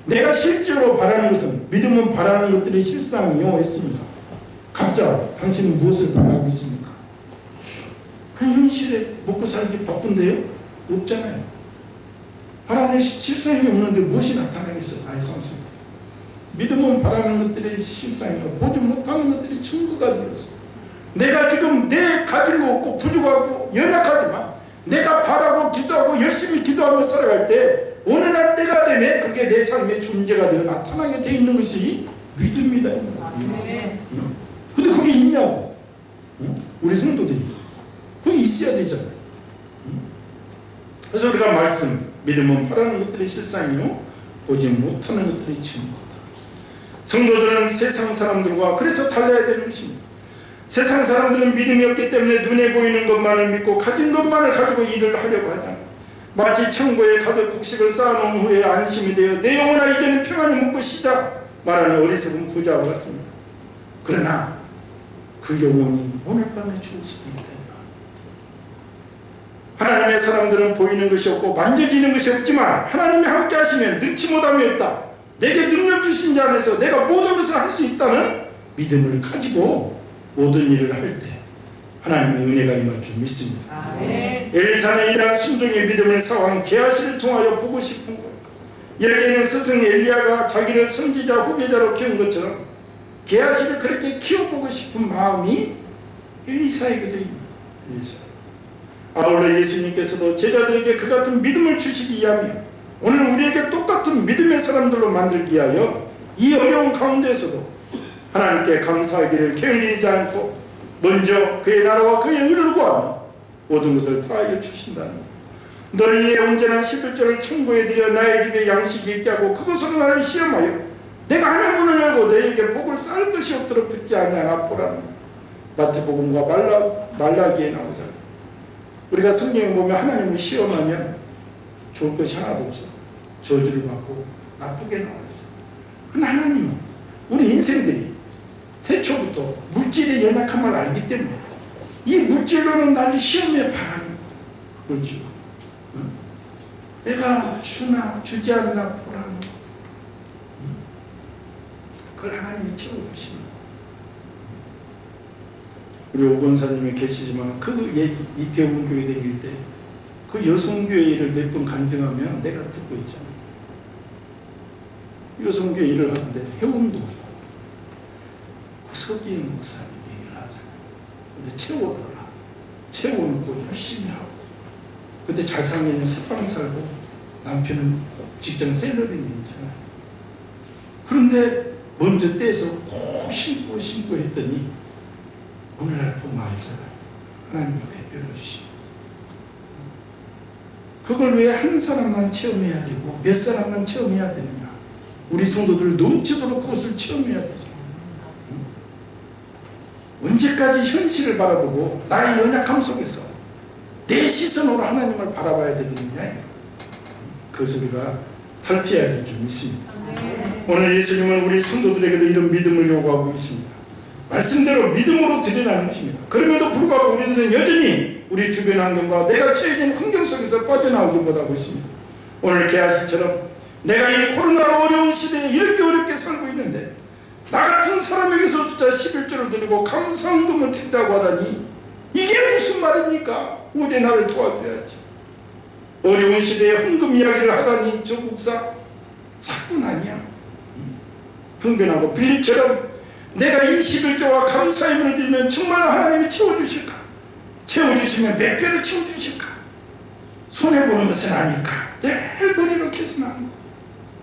내가 실제로 바라는 것은 믿음은 바라는 것들의 실상이요 했습니다. 각자 당신은 무엇을 바라고 있습니까? 그 현실에 먹고 살기 바쁜데요? 없잖아요. 바라는 실상이 없는데 무엇이 나타나겠어요? 나의 삶 속에. 믿음은 바라는 것들의 실상이요 보지 못하는 것들이 증거가 되었어. 내가 지금 내 가진 거 없고 부족하고 연약하지만 내가 바라고 기도하고 열심히 기도하며 살아갈 때 어느 날 때가 되면 그게 내 삶의 존재가 되어 나타나게 되어 있는 것이 믿음이다. 근데 그게 있냐고. 우리 성도들이 그게 있어야 되잖아요. 그래서 우리가 말씀 믿음은 바라는 것들의 실상이요 보지 못하는 것들의 증거다. 성도들은 세상 사람들과 그래서 달라야 되는 것입니다. 세상 사람들은 믿음이 없기 때문에 눈에 보이는 것만을 믿고 가진 것만을 가지고 일을 하려고 하잖아요. 마치 창고에 가득 곡식을 쌓아놓은 후에 안심이 되어 내 영혼아 이제는 평안히 먹고 쉬자 말하는 어리석은 부자와 같습니다. 그러나 그 영혼이 오늘 밤에 죽을 수도 있다. 하나님의 사람들은 보이는 것이 없고 만져지는 것이 없지만 하나님이 함께 하시면 능치 못함이 없다. 내게 능력 주신 자 안에서 내가 모든 것을 할 수 있다는 믿음을 가지고 모든 일을 할 때 하나님의 은혜가 임할 줄 믿습니다. 엘리사는 이러한 순종의 믿음을 사왕 게하시를 통하여 보고 싶은 거예요. 여기에는 스승 엘리야가 자기를 선지자 후계자로 키운 것처럼 게하시를 그렇게 키워보고 싶은 마음이 엘리사에게도 있습니다. 아울러 예수님께서도 제자들에게 그 같은 믿음을 주시기 위하며 오늘 우리에게 똑같은 믿음의 사람들로 만들기 위하여 이 어려운 가운데에서도 하나님께 감사하기를 게을리지 않고 먼저 그의 나라와 그의 의를 구하며 모든 것을 다하여 주신다는 것. 너는 이에 온전한 11조를 청구해 드려 나의 집에 양식이 있게 하고 그것으로 나를 시험하여 내가 하늘 문을 열고 너에게 복을 쌓을 것이 없도록 듣지 아니하나 보라는 것. 마태복음과 말라기에 나오잖아요. 우리가 성경에 보면 하나님을 시험하면 좋을 것이 하나도 없어. 저주를 받고 나쁘게 나와있어. 그러나 하나님은 우리 인생들이 태초부터 물질의 연약함을 알기 때문에 이 물질로는 나를 시험에 바라는 거야. 물질. 내가 주나 주지 않나 보라는 거. 그걸 하나님이 채워주십니다. 우리 오 권사님이 계시지만 그 이태원 교회 다닐 때 그 여성교회를 몇 번 간증하면 내가 듣고 있잖아요. 여성교회 일을 하는데 회원도 그 서기인 목사님 얘기를 하잖아요. 근데 채워더라. 채워놓고 열심히 하고 근데 잘 살면 새빵 살고 남편은 직장 셀러리맨이잖아요. 그런데 먼저 떼서 꼭 심고 했더니 오늘날 보면 알잖아요. 하나님이 배별로 주십니다. 그걸 왜 한 사람만 체험해야 되고 몇 사람만 체험해야 되느냐. 우리 성도들 넘치도록 그것을 체험해야 되죠. 언제까지 현실을 바라보고 나의 연약함 속에서 내 시선으로 하나님을 바라봐야 되느냐. 그것을 우리가 탈피해야 될 줄 믿습니다. 오늘 예수님은 우리 성도들에게도 이런 믿음을 요구하고 계십니다. 말씀대로 믿음으로 드러나는 것입니다. 그럼에도 불구하고 우리들은 여전히 우리 주변 환경과 내가 처해진 환경 속에서 빠져나오지 못하고 있습니다. 오늘 개아시처럼 내가 이 코로나 어려운 시대에 이렇게 어렵게 살고 있는데 나 같은 사람에게서조차 11조를 드리고 감사헌금을 드린다고 하다니 이게 무슨 말입니까? 우리 나를 도와줘야지. 어려운 시대에 헌금 이야기를 하다니 저 목사 사꾼 아니야. 흥변하고 빌립처럼 내가 이 11조와 감사의문을 드리면 정말 하나님이 채워주실까? 채워주시면 몇 배로 채워주실까? 손해보는 것은 아닐까? 늘 머리로 계산하는 거.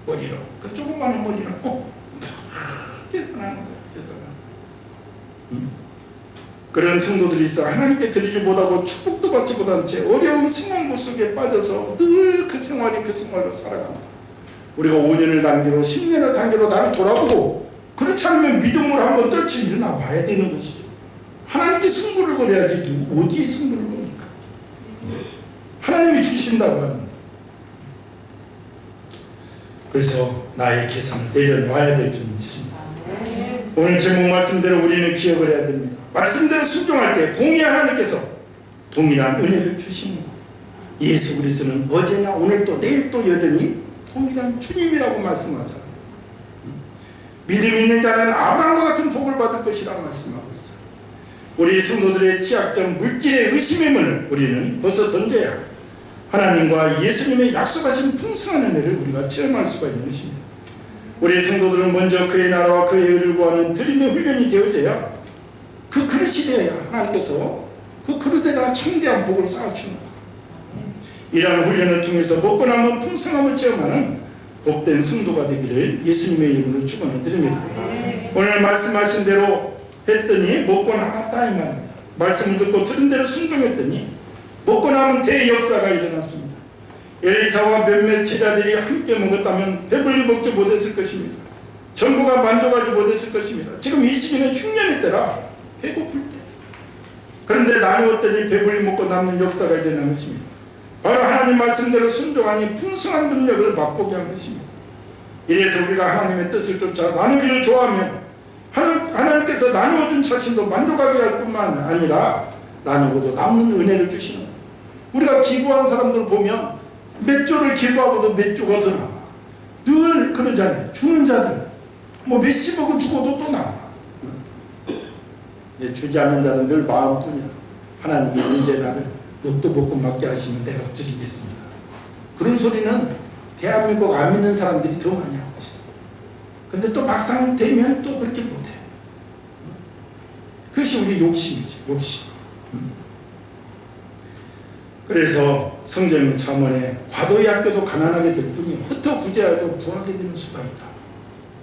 머리로. 그 조그마한 머리로. 계산하는 거야. 계산하는 거. 그런 성도들이 있어 하나님께 드리지 못하고 축복도 받지 못한 채 어려운 생활고 속에 빠져서 늘 그 생활로 살아간다. 우리가 5년을 단계로 10년을 단계로 나를 돌아보고 그렇지 않으면 믿음으로 한번 떨치 일어나 봐야 되는 것이죠. 하나님께 승부를 걸어야지 어디에 승부를 겁니까? 하나님이 주신다고 하는. 그래서 나의 계산을 내려놔야 될 줄 믿습니다. 오늘 제목 말씀대로 우리는 기억을 해야 됩니다. 말씀대로 순종할 때 공의 하나님께서 동일한 은혜를 주십니다. 예수 그리스도는 어제나 오늘 또 내일 또 여전히 동일한 주님이라고 말씀하잖아요. 믿음 있는 자는 아브라함과 같은 복을 받을 것이라고 말씀하고 있죠. 우리 성도들의 취약점, 물질의 의심의 문을 우리는 벗어 던져야 하나님과 예수님의 약속하신 풍성한 은혜를 우리가 체험할 수가 있는 것입니다. 우리 성도들은 먼저 그의 나라와 그의 의를 구하는 드림의 훈련이 되어져야 그 그릇이 되어야 하나님께서 그 그릇에다 창대한 복을 쌓아주는 것. 이러한 훈련을 통해서 먹고 남은 풍성함을 체험하는 복된 성도가 되기를 예수님의 이름으로 축원을 드립니다. 오늘 말씀하신 대로 했더니 먹고 남았다 이 말입니다. 말씀을 듣고 들은 대로 순종했더니 먹고 남은 대역사가 일어났습니다. 엘리사와 몇몇 제자들이 함께 먹었다면 배불리 먹지 못했을 것입니다. 전부가 만족하지 못했을 것입니다. 지금 이 시기는 흉년의 때라 배고플 때. 그런데 나누었더니 배불리 먹고 남는 역사가 일어난 것입니다. 바로 하나님 말씀대로 순종하니 풍성한 능력을 맛보게 한 것입니다. 이래서 우리가 하나님의 뜻을 쫓아 나누기를 좋아하면 하나님께서 나누어준 자신도 만족하게 할 뿐만 아니라 나누고도 남는 은혜를 주시는 거예요. 우리가 기부한 사람들 보면 몇 조를 기부하고도 몇 조가 더 나와. 늘 그러잖아요. 주는 자들 뭐 몇십억을 주고도 또 나와. 주지 않는 자는 늘 마음뿐이야. 하나님이 언제 나를 로또 복권 맞게 하시면 내가 드리겠습니다. 그런 소리는 대한민국 안 믿는 사람들이 더 많이 하고 있어. 근데 또 막상 되면 또 그렇게 못해. 그것이 우리 욕심이지. 욕심. 그래서 성경 잠언에 과도의 아껴도 가난하게 될 뿐이요 흩어 구제하여도 부하게 되는 수가 있다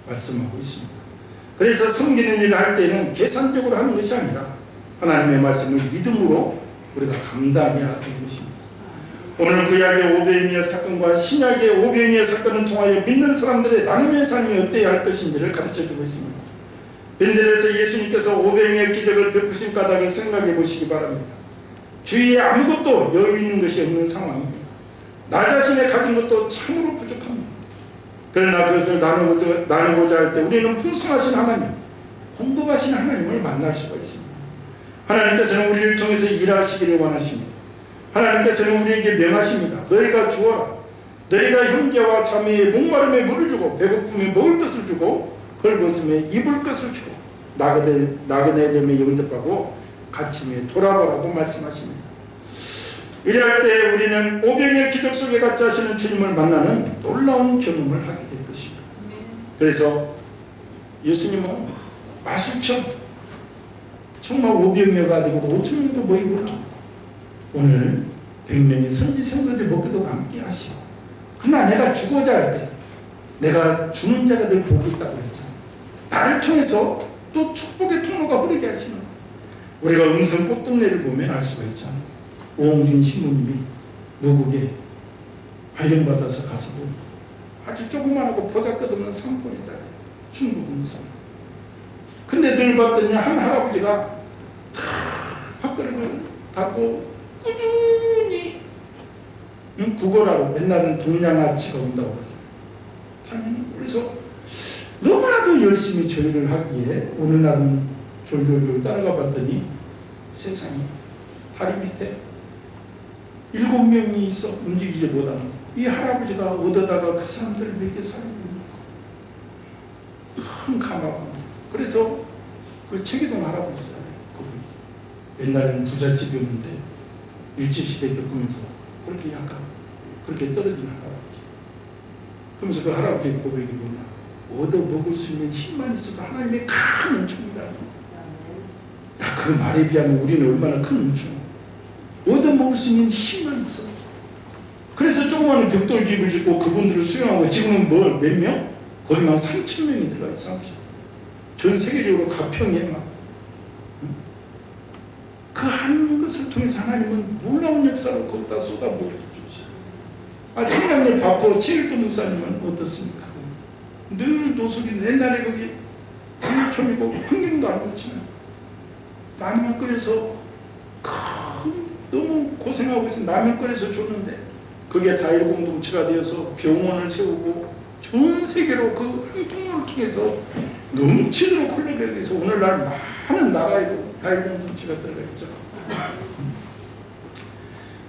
말씀하고 있습니다. 그래서 섬기는 일을 할 때는 계산적으로 하는 것이 아니라 하나님의 말씀을 믿음으로 우리가 감당해야 하는 것입니다. 오늘 구약의 오베미아 사건과 신약의 오베미아 사건을 통하여 믿는 사람들의 나눔의 삶이 어때야 할 것인지를 가르쳐주고 있습니다. 벤델에서 예수님께서 오베미아 기적을 베푸신 까닭을 생각해 보시기 바랍니다. 주위에 아무것도 여유 있는 것이 없는 상황입니다. 나 자신의 가진 것도 참으로 부족합니다. 그러나 그것을 나누고자 할 때 우리는 풍성하신 하나님, 공급하신 하나님을 만날 수가 있습니다. 하나님께서는 우리를 통해서 일하시기를 원하십니다. 하나님께서는 우리에게 명하십니다. 너희가 주어라. 너희가 형제와 자매의 목마름에 물을 주고 배고픔에 먹을 것을 주고 헐벗음에 입을 것을 주고 나그네 됨에 영접하고 갇힘에 돌아보라고 말씀하십니다. 이럴 때 우리는 오병이어 기적 속에 같이 하시는 주님을 만나는 놀라운 경험을 하게 될 것입니다. 그래서 예수님은 마술처럼 정말 오병이어가 되고도 5,000명도 모이구나. 오늘 100명의 선지생들이 먹기도 남게 하시고, 그러나 내가 죽어자 할 때 내가 주는 자가 늘 복이 있다고 했잖아. 나를 통해서 또 축복의 통로가 흐르게 하시는 거야. 우리가 음성 꽃동네를 보면 알 수가 있잖아. 오홍준 신부님이 무국에 발령받아서 가서 보면 아주 조그만하고 보잘것없는 산골이잖아요. 충북 음성. 근데 늘 봤더니 한 할아버지가 밥그릇을 닫고 꾸준히 구걸하고, 맨날은 동양아치가 온다고 그러죠. 당연히. 그래서 너무나도 열심히 절을 하기에 어느 날은 졸졸졸 따라가 봤더니 세상에 다리 밑에 7명이 있어 움직이지 못하는 거예요. 이 할아버지가 얻어다가 그 사람들을 먹여 살리고 큰 감화가. 그래서 그 청계동 할아버지잖아요. 옛날에는 부잣집이었는데 일제시대 겪으면서 그렇게 약간 그렇게 떨어진 할아버지. 그러면서 그 할아버지의 고백이 뭐냐, 얻어 먹을 수 있는 힘만 있어도 하나님의 큰 은총이다. 야, 그 말에 비하면 우리는 얼마나 큰 은총. 얻어 먹을 수 있는 힘만 있어. 그래서 조그마한 벽돌집을 짓고 그분들을 수용하고, 지금은 몇 명? 거기만 3,000명이 들어가요. 3,000명. 전 세계적으로 가평에 막. 그 한 것을 통해서 하나님은 놀라운 역사를 거기다 쏟아부어 주시죠. 청량리 바포 최일도 목사님은 어떻습니까? 늘 노숙인, 옛날에 거기 불촌이고 환경도 안 좋지만 라면 끓여서 너무 고생하고 있어. 라면 끓여서 줬는데 그게 다일 공동체가 되어서 병원을 세우고 전 세계로 그 한 통로를 통해서 넘치도록 흘러가게 돼서 오늘날 많은 나라에도 다일 공동체가 들어가 있죠.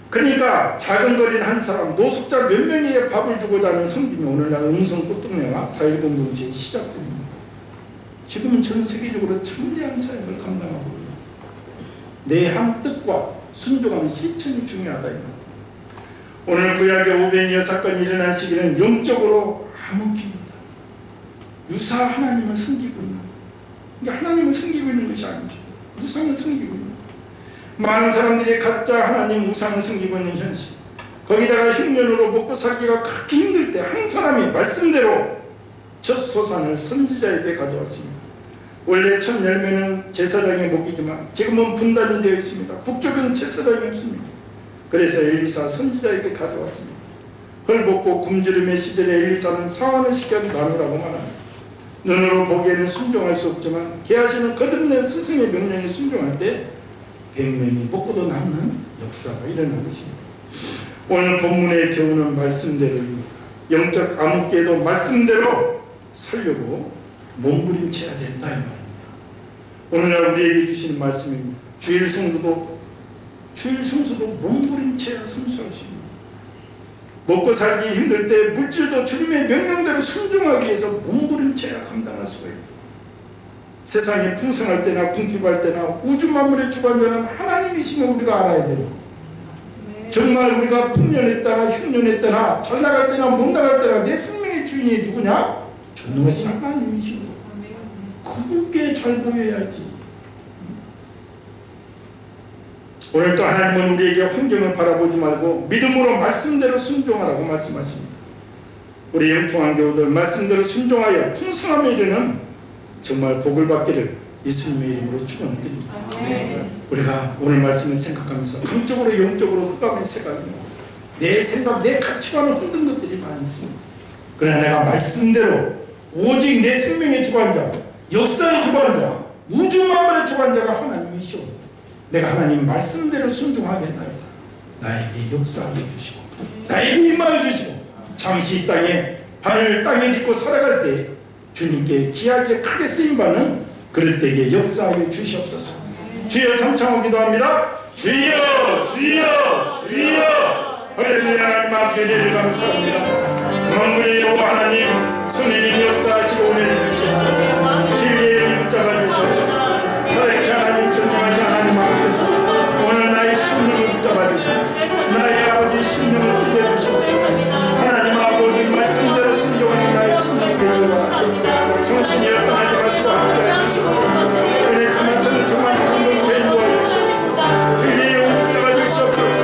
그러니까 작은 거린 한 사람, 노숙자 몇 명에게 밥을 주고자 하는 성김이 오늘날 음성 꽃동네와 다일 공동체의 시작됩니다. 지금은 전 세계적으로 천대한 사역을 감당하고 있습니다. 내 한 뜻과 순종하는 실천이 중요하다. 오늘 구약의 오베니아 사건이 일어난 시기는 영적으로 암흑기입니다. 유사 하나님을 섬기고 있는, 그러니까 하나님을 섬기고 있는 것이 아니죠. 우상을 섬기고 있는, 많은 사람들이 가짜 하나님 우상을 섬기고 있는 현실. 거기다가 흉년으로 먹고 살기가 그렇게 힘들 때 한 사람이 말씀대로 첫 소산을 선지자에게 가져왔습니다. 원래 첫 열매는 제사장의 목이지만 지금은 분단이 되어 있습니다. 북쪽은 제사장이 없습니다. 그래서 엘리사 선지자에게 가져왔습니다. 헐벗고 굶주림의 시절에 엘리사는 사환을 시켜 나누라고 말합니다. 눈으로 보기에는 순종할 수 없지만 계하시는 거듭낸 스승의 명령에 순종할 때 100명이 먹고도 남는 역사가 일어난 것입니다. 오늘 본문의 교훈은 말씀대로입니다. 영적 암흑기에도 말씀대로 살려고 몸부림쳐야 된다 이 말입니다. 오늘날 우리에게 주시는 말씀입니다. 주일 성수도 몸부림쳐야 성수할 수 있습니다. 먹고 살기 힘들 때 물질도 주님의 명령대로 순종하기 위해서 몸부림쳐야 감당할 수가 있습니다. 세상이 풍성할 때나 궁핍할 때나 우주 만물의 주관자는 하나님이심을 우리가 알아야 돼요. 정말 우리가 풍년했다나 흉년했다나 잘 나갈 때나 못 나갈 때나 내 생명의 주인이 누구냐? 전능하신 하나님이시고 그분께 잘 보여야지. 오늘 또 하나님은 우리에게 환경을 바라보지 말고 믿음으로 말씀대로 순종하라고 말씀하십니다. 우리 영통한 교우들 말씀대로 순종하여 풍성함에 이르는 정말 복을 받기를 예수님의 이름으로 축원드립니다. 우리가 오늘 말씀을 생각하면서 감적으로 영적으로 흑암의 세상이 내 생각, 내 가치관을 흔든 것들이 많이 있습니다. 그러나 내가 말씀대로 오직 내 생명의 주관자, 역사의 주관자, 우주 만물의 주관자가 하나님이시오. 내가 하나님 말씀대로 순종하겠나이다. 나에게 역사하여 주시고 나에게 임하여 주시고 잠시 이 땅에 발을 땅에 딛고 살아갈 때 주님께 귀하게 크게 쓰임받는 그럴 때에 역사하여 주시옵소서. 주여 삼창하고 기도합니다. 주여 주여 주여. 할렐루야. 하나님 앞에 내려감사합니다. 만물의 여호와 하나님 손해님 역사하시고 은혜를 주시옵소서. 진리의 붙잡아 주시옵소서. 살아계신 하나님 전능하신 하나님 앞에서 오늘 나의 심령을 붙잡아 주시고 나의 아버지 심령을 기대해 주시옵소서. 하나님 아버지 말씀대로 순종하는 나의 심령을 기대해 정신이 떠나지 마시고 함께해 주시옵소서. 은혜 참아서는 정말 공동체에 모아 주시옵소서. 주의 영을 붙잡아 주시옵소서.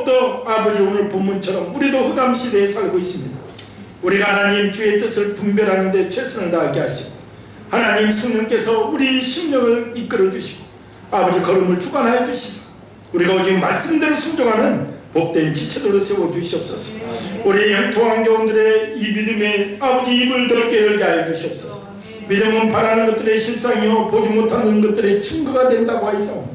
더욱더 아버지 오늘 본문처럼 우리도 흑암 시대에 살고 있습니다. 우리가 하나님 주의 뜻을 분별하는 데 최선을 다하게 하시고 하나님 성령께서 우리 심령을 이끌어 주시고 아버지 걸음을 주관하여 주시사 우리가 오직 말씀대로 순종하는 복된 지체들로 세워 주시옵소서. 우리 영토 환경들의 이 믿음의 아버지 입을 넓게 열게 하여 주시옵소서. 믿음은 바라는 것들의 실상이요 보지 못하는 것들의 증거가 된다고 하였사오니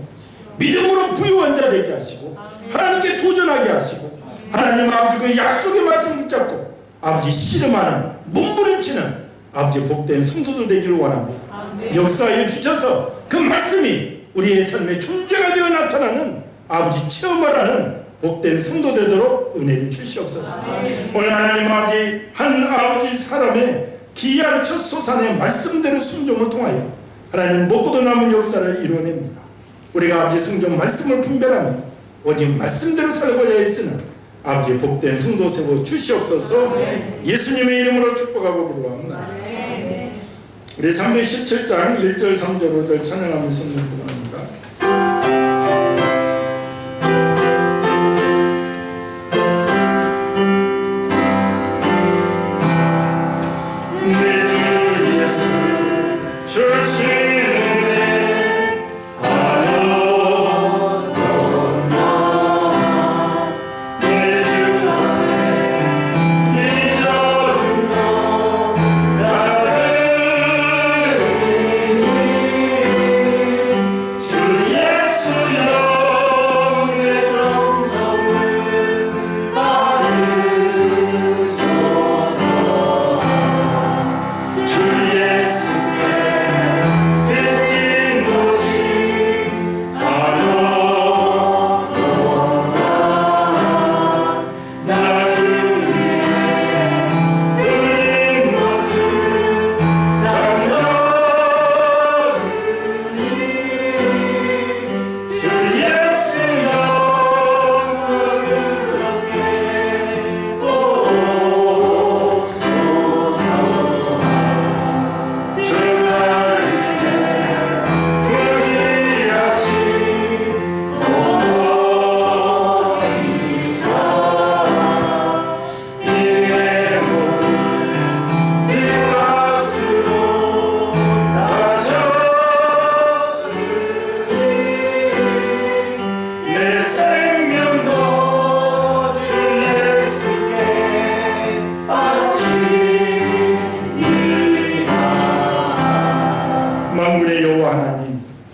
믿음으로 부유한 자 되게 하시고 하나님께 도전하게 하시고 하나님 아버지 그 약속의 말씀 붙잡고 아버지 씨름하는 몸부림치는 아버지 복된 성도들 되기를 원합니다. 역사에 주셔서 그 말씀이 우리의 삶의 존재가 되어 나타나는 아버지 체험을 하는 복된 성도 되도록 은혜를 주시옵소서. 오늘 하나님 아버지 한 아버지 사람의 기이한 첫 소산의 말씀대로 순종을 통하여 하나님 먹고도 남은 역사를 이루어냅니다. 우리가 아버지 성경 말씀을 분별하며 오직 말씀대로 살고자 했으나 아버지 복된 성도 세워 주시옵소서. 예수님의 이름으로 축복하고 기도합니다. 우리 317장 1절 3절을 찬양하면서 기도합니다.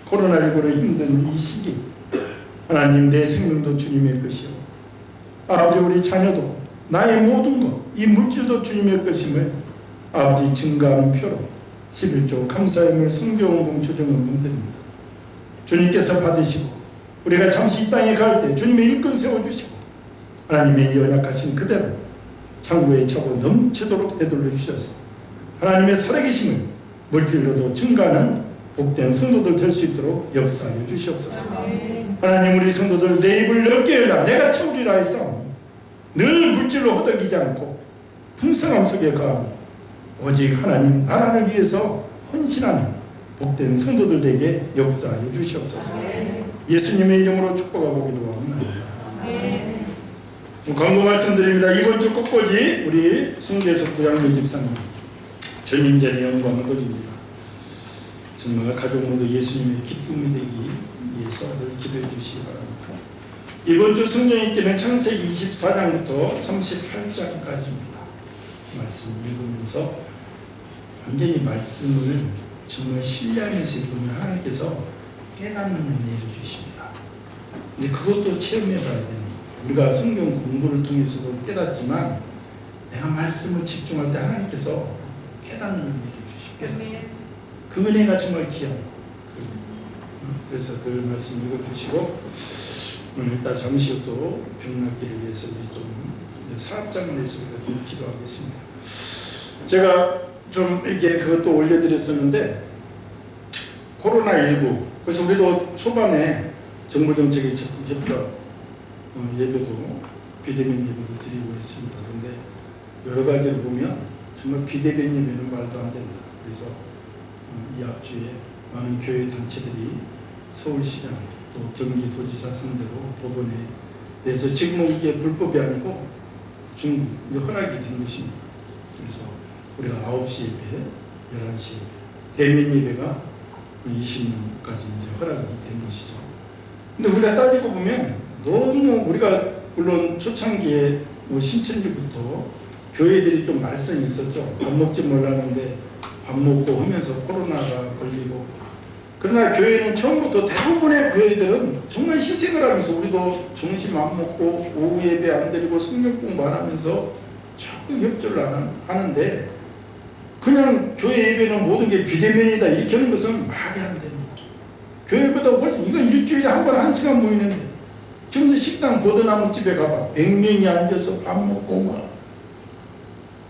코로나19로 힘든 이 시기 하나님 내 생명도 주님의 것이요 아버지 우리 자녀도 나의 모든 것 이 물질도 주님의 것임을 아버지 증거하는 표로 11조 감사함을 성경 공초정은 드립니다. 주님께서 받으시고 우리가 잠시 이 땅에 갈 때 주님의 일꾼 세워주시고 하나님의 연약하신 그대로 창고에 차고 넘치도록 되돌려 주셔서 하나님의 살아계심을 물질로도 증가하는 복된 성도들 될 수 있도록 역사하여 주시옵소서. 하나님 우리 성도들 내 입을 넓게 열라 내가 채우리라 했사오니 늘 물질로 허덕이지 않고 풍성함 속에 가하며 오직 하나님 나라를 위해서 헌신하는 복된 성도들 되게 역사하여 주시옵소서. 예수님의 이름으로 축복하고 기도합니다. 광고 말씀드립니다. 이번 주 끝까지 우리 숭배석 부장님 집사님 주님전의 영광을 드립니다. 정말 가족 모두 예수님의 기쁨이 되기 위해서 늘 기도해 주시기 바랍니다. 이번 주 성경 읽기는 창세기 24장부터 38장까지입니다. 말씀 읽으면서 완전히 말씀을 정말 신뢰하면서 읽으면 하나님께서 깨닫는 은혜를 주십니다. 근데 그것도 체험해 봐야 됩니다. 우리가 성경 공부를 통해서도 깨닫지만 내가 말씀을 집중할 때 하나님께서 깨닫는 은혜를 주십니다. 그 은혜가 정말 귀합니다. 그래서 그 말씀 읽어주시고 일단 잠시 또 병낫기를 위해서 좀 사업장을 해서 좀 기도하겠습니다. 제가 좀 이렇게 그것도 올려드렸었는데 코로나19 그래서 우리도 초반에 정부정책에 접촉 예배도 비대면 예배도 드리고 있습니다. 그런데 여러 가지를 보면 정말 비대면 예배는 말도 안 된다. 그래서 이 앞주에 많은 교회 단체들이 서울시장 또 경기도지사 상대로 법원에 그래서 지금은 이게 불법이 아니고 좀 허락이 된 것입니다. 그래서 우리가 9시 예배, 11시 대면 예배가 20년까지 이제 허락이 된 것이죠. 근데 우리가 따지고 보면 너무 우리가 물론 초창기에 뭐 신천지부터 교회들이 좀 말썽이 있었죠. 밥 먹지 말라는데 밥 먹고 하면서 코로나가 걸리고, 그러나 교회는 처음부터 대부분의 교회들은 정말 희생을 하면서 우리도 점심 안 먹고 오후 예배 안 드리고 성경 공부 안 하면서 적극 협조를 하는데, 그냥 교회 예배는 모든 게 비대면이다 이렇게 하는 것은 말이 안 됩니다. 교회보다 훨씬, 이건 일주일에 한 번 1시간 모이는데 지금도 식당 버드나무집에 가봐 100명이 앉아서 밥 먹고 막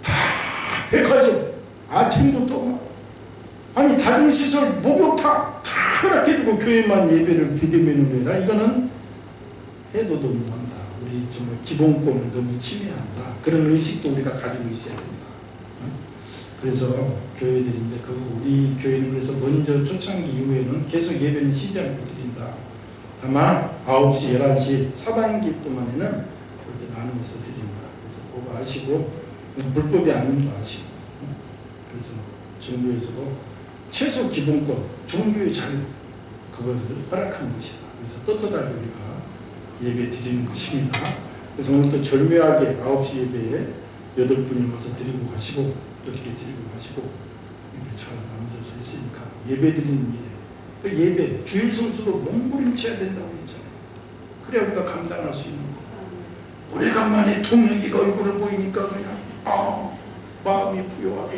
다 백화점 아침부터 막, 아니 다중시설 목욕탕 다 허락해주고 교회만 예배를 비대면으로 해라. 이거는 해도 너무한다. 우리 정말 기본권을 너무 침해한다. 그런 의식도 우리가 가지고 있어야 된다. 그래서 교회들이 이제 우리 교회는 그래서 먼저 초창기 이후에는 계속 예배는 쉬지 않고 드린다. 다만 9시, 11시 4단기 동안에는 그렇게 나누어서 드린다. 그래서 그거 아시고, 불법이 아닌 거 아시고, 그래서 정부에서도 최소 기본권, 종교의 자유, 그것을 허락한 것이다. 그래서 떳떳하게 우리가 예배 드리는 것입니다. 그래서 오늘 또 절묘하게 9시 예배에 8분이 와서 드리고 가시고, 이렇게 드리고 가시고, 이렇게 잘 나눠져서 있으니까 예배 드리는 일, 그 예배, 주일 성수도 몸부림쳐야 된다고 했잖아요. 그래야 우리가 감당할 수 있는 거예요. 오래간만에 동혁이가 얼굴을 보이니까 그냥 마음이 부여하고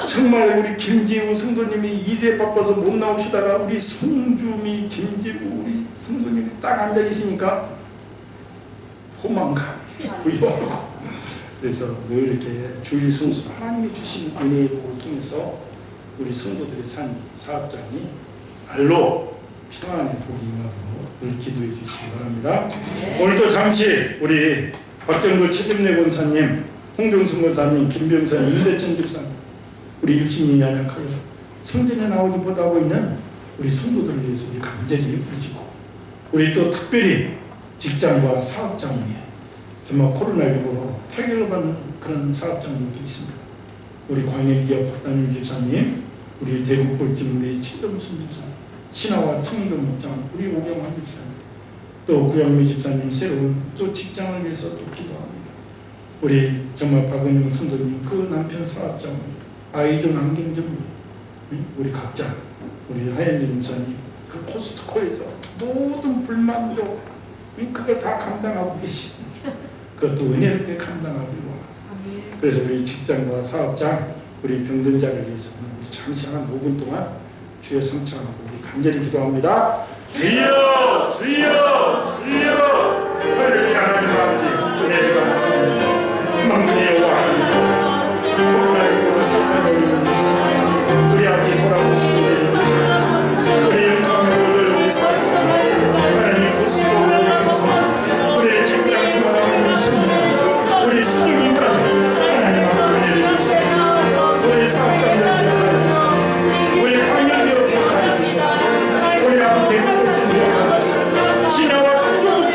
정말 우리 김지우 성도님이 일에 바빠서 못 나오시다가 우리 송주미, 김지우 우리 성도님이 딱 앉아 계시니까 포만감 부여하고, 그래서 늘 이렇게 주일 성수 하나님이 주신 은혜의 복을 통해서 우리 성도들의 산 사업장이 날로 평안의 복이 임하도록 늘 기도해 주시기 바랍니다. 오늘도 잠시 우리 박경도 최kim래 권사님, 홍정순 권사님, 김병사님, 임대천 집사님, 우리 일신이 연약하여 성전에 나오지 못하고 있는 우리 성도들을 위해서 우리 간절히 부르짖고, 우리 또 특별히 직장과 사업장 위에 정말 코로나19로 타격을 받는 그런 사업장들도 있습니다. 우리 광일기업 박단일 집사님, 우리 대국볼집 우리 친동순 집사님, 신화와 청도 목장 우리 오경환 집사님, 또 구영미 집사님 새로운 또 직장을 위해서 또 기도합니다. 우리 정말 박은영 선도님 그 남편 사업장, 아이존 안경전문, 우리 각자, 우리 하현진 집사님 그 포스트코에서 모든 불만도 그걸 다 감당하고 계십니다. 그것도 은혜롭게 감당하기로 합니다. 그래서 우리 직장과 사업장, 우리 병든자를 위해서는 우리 잠시 한 5분 동안 주여 성창하고 우리 간절히 기도합니다. 주여, 주여, 주여. 할렐루야. 하나님 아버지 은혜를 감사합니다. 만군의 여호와 하나님, 복날이고 세상을 이루는 우리 아버지 돌아오시기를 우리 영광으로 우리 삶을 하나님 구수로 우리 직장 수많은 있습니다. 우리 수령님까지 하나님 아버지를 주시옵소서. 우리 사업장들 주시옵소서. 우리 환경기업 주시옵소서. 우리 아버지 대국을 주시옵소서. 신화와 성교국장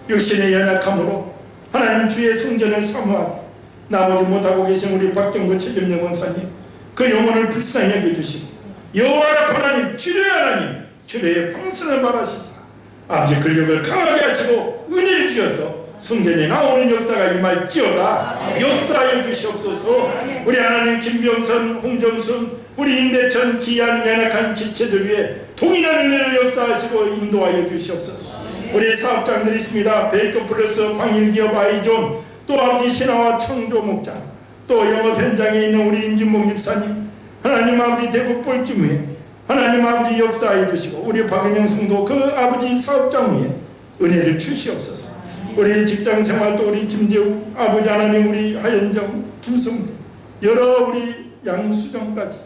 육신의 연약함으로 하나님 주의 성전을 사모하되 나머지 못하고 계신 우리 박경구 최준영 원사님 그 영혼을 불쌍히 여겨주시고 여호와 하나님 주의 하나님 주의 방선을 바라시사 아버지 근력을 강하게 하시고 은혜를 주셔서 성전에 나오는 역사가 임할지어다. 역사해 주시옵소서. 우리 하나님 김병선, 홍정순, 우리 임대천 기한 연약한 지체들 위해 동일한 은혜를 역사하시고 인도하여 주시옵소서. 우리 사업장들이 있습니다. 베이커 플러스 광일기업 아이존, 또 아버지 신화와 청조 목장, 또 영업 현장에 있는 우리 임진봉 집사님, 하나님 아버지 대국 볼지무에 하나님 아버지 역사해 주시고 우리 박은영 성도 그 아버지 사업장 위에 은혜를 주시옵소서. 우리 직장생활도 우리 김재욱 아버지 하나님, 우리 하연정, 김성, 여러 우리 양수정까지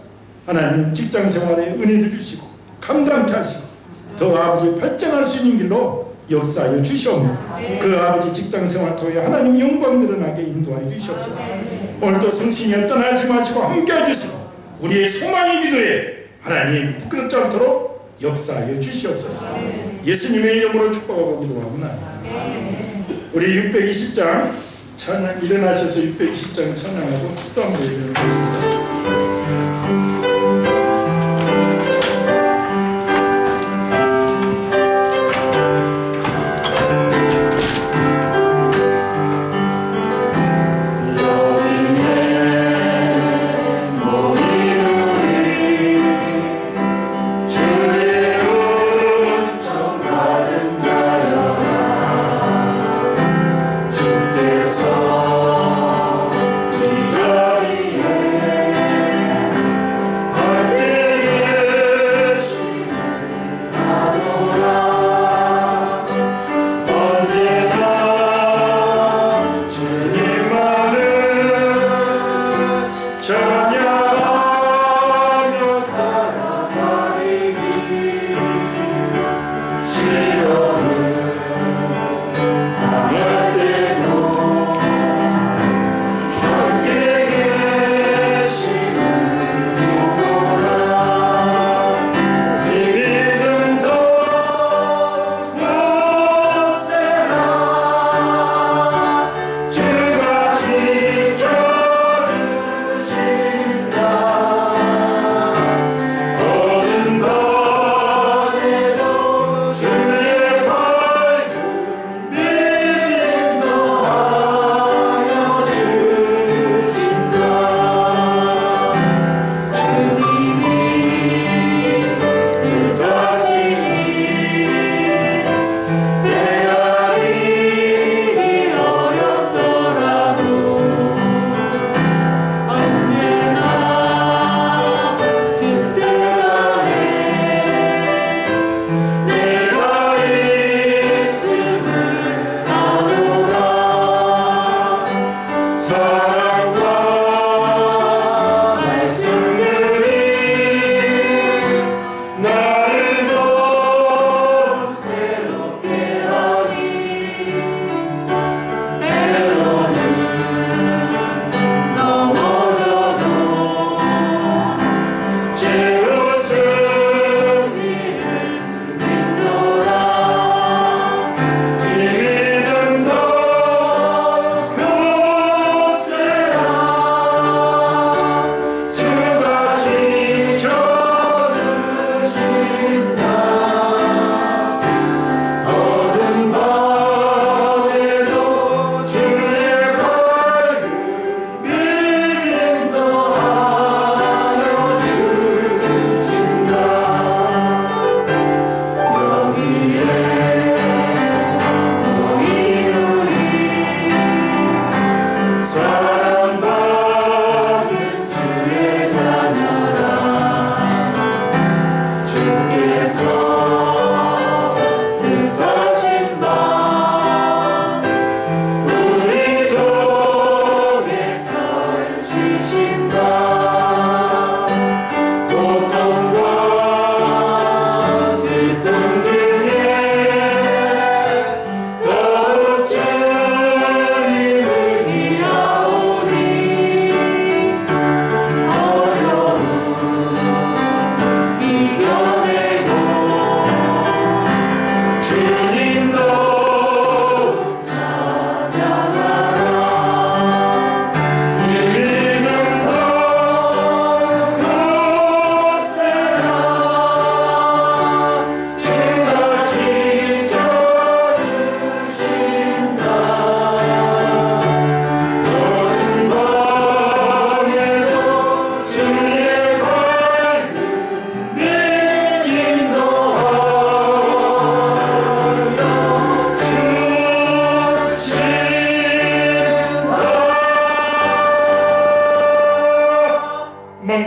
하나님 직장생활에 은혜를 주시고 감당케 하시고 더 아버지 발전할 수 있는 길로 역사하여 주시옵니다. 그 아버지 직장생활 통해 하나님 영광 드러나게 인도하여 주시옵소서. 오늘도 성신이 떠나지 마시고 함께해 주시고 우리의 소망의 기도에 하나님 부끄럽지 않도록 역사하여 주시옵소서. 예수님의 이름으로 축복하고 기도하구나. 우리 620장 찬양 일어나셔서 620장 찬양하고 축도 한번 해주세요.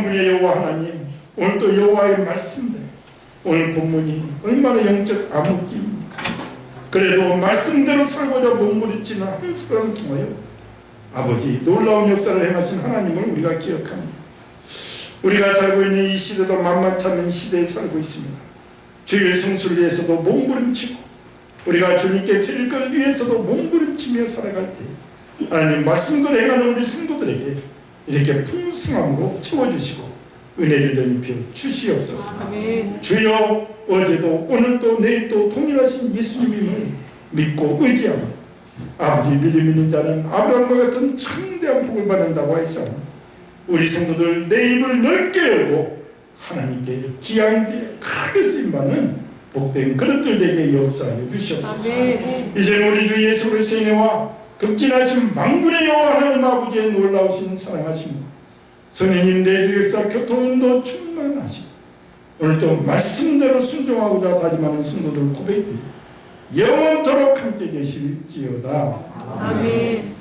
만군의 여호와 하나님, 오늘 또 여호와의 말씀대 오늘 본문이 얼마나 영적 암흑기입니까? 그래도 말씀대로 살고자 몸부림치는 한 사람 통하여 아버지 놀라운 역사를 행하신 하나님을 우리가 기억합니다. 우리가 살고 있는 이 시대도 만만치 않은 시대에 살고 있습니다. 주의 성수를 위해서도 몸부림치고 우리가 주님께 드릴 것 위해서도 몸부림치며 살아갈 때 하나님 말씀대로 행하는 우리 성도들에게 이렇게 풍성함으로 채워주시고 은혜를 넘겨 주시옵소서. 주여 어제도 오늘도 내일도 동일하신 예수님을 믿고 의지하며 아버지 믿음 있는 자는 아브라함과 같은 창대한 복을 받는다고 하였사오니 우리 성도들 내 입을 넓게 열고 하나님께 귀하게 크게 쓰임받는 복된 그릇들 되게 역사하여 주시옵소서. 이제 우리 주 예수 그리스도의 은혜와 극진하신 만군의 여호와 하나님 아버지의 놀라우신 사랑하심과 성령님 내주 역사 교통도 충만하시고 오늘도 말씀대로 순종하고자 다짐하는 성도들 고백이 영원토록 함께 계실지어다. 아멘.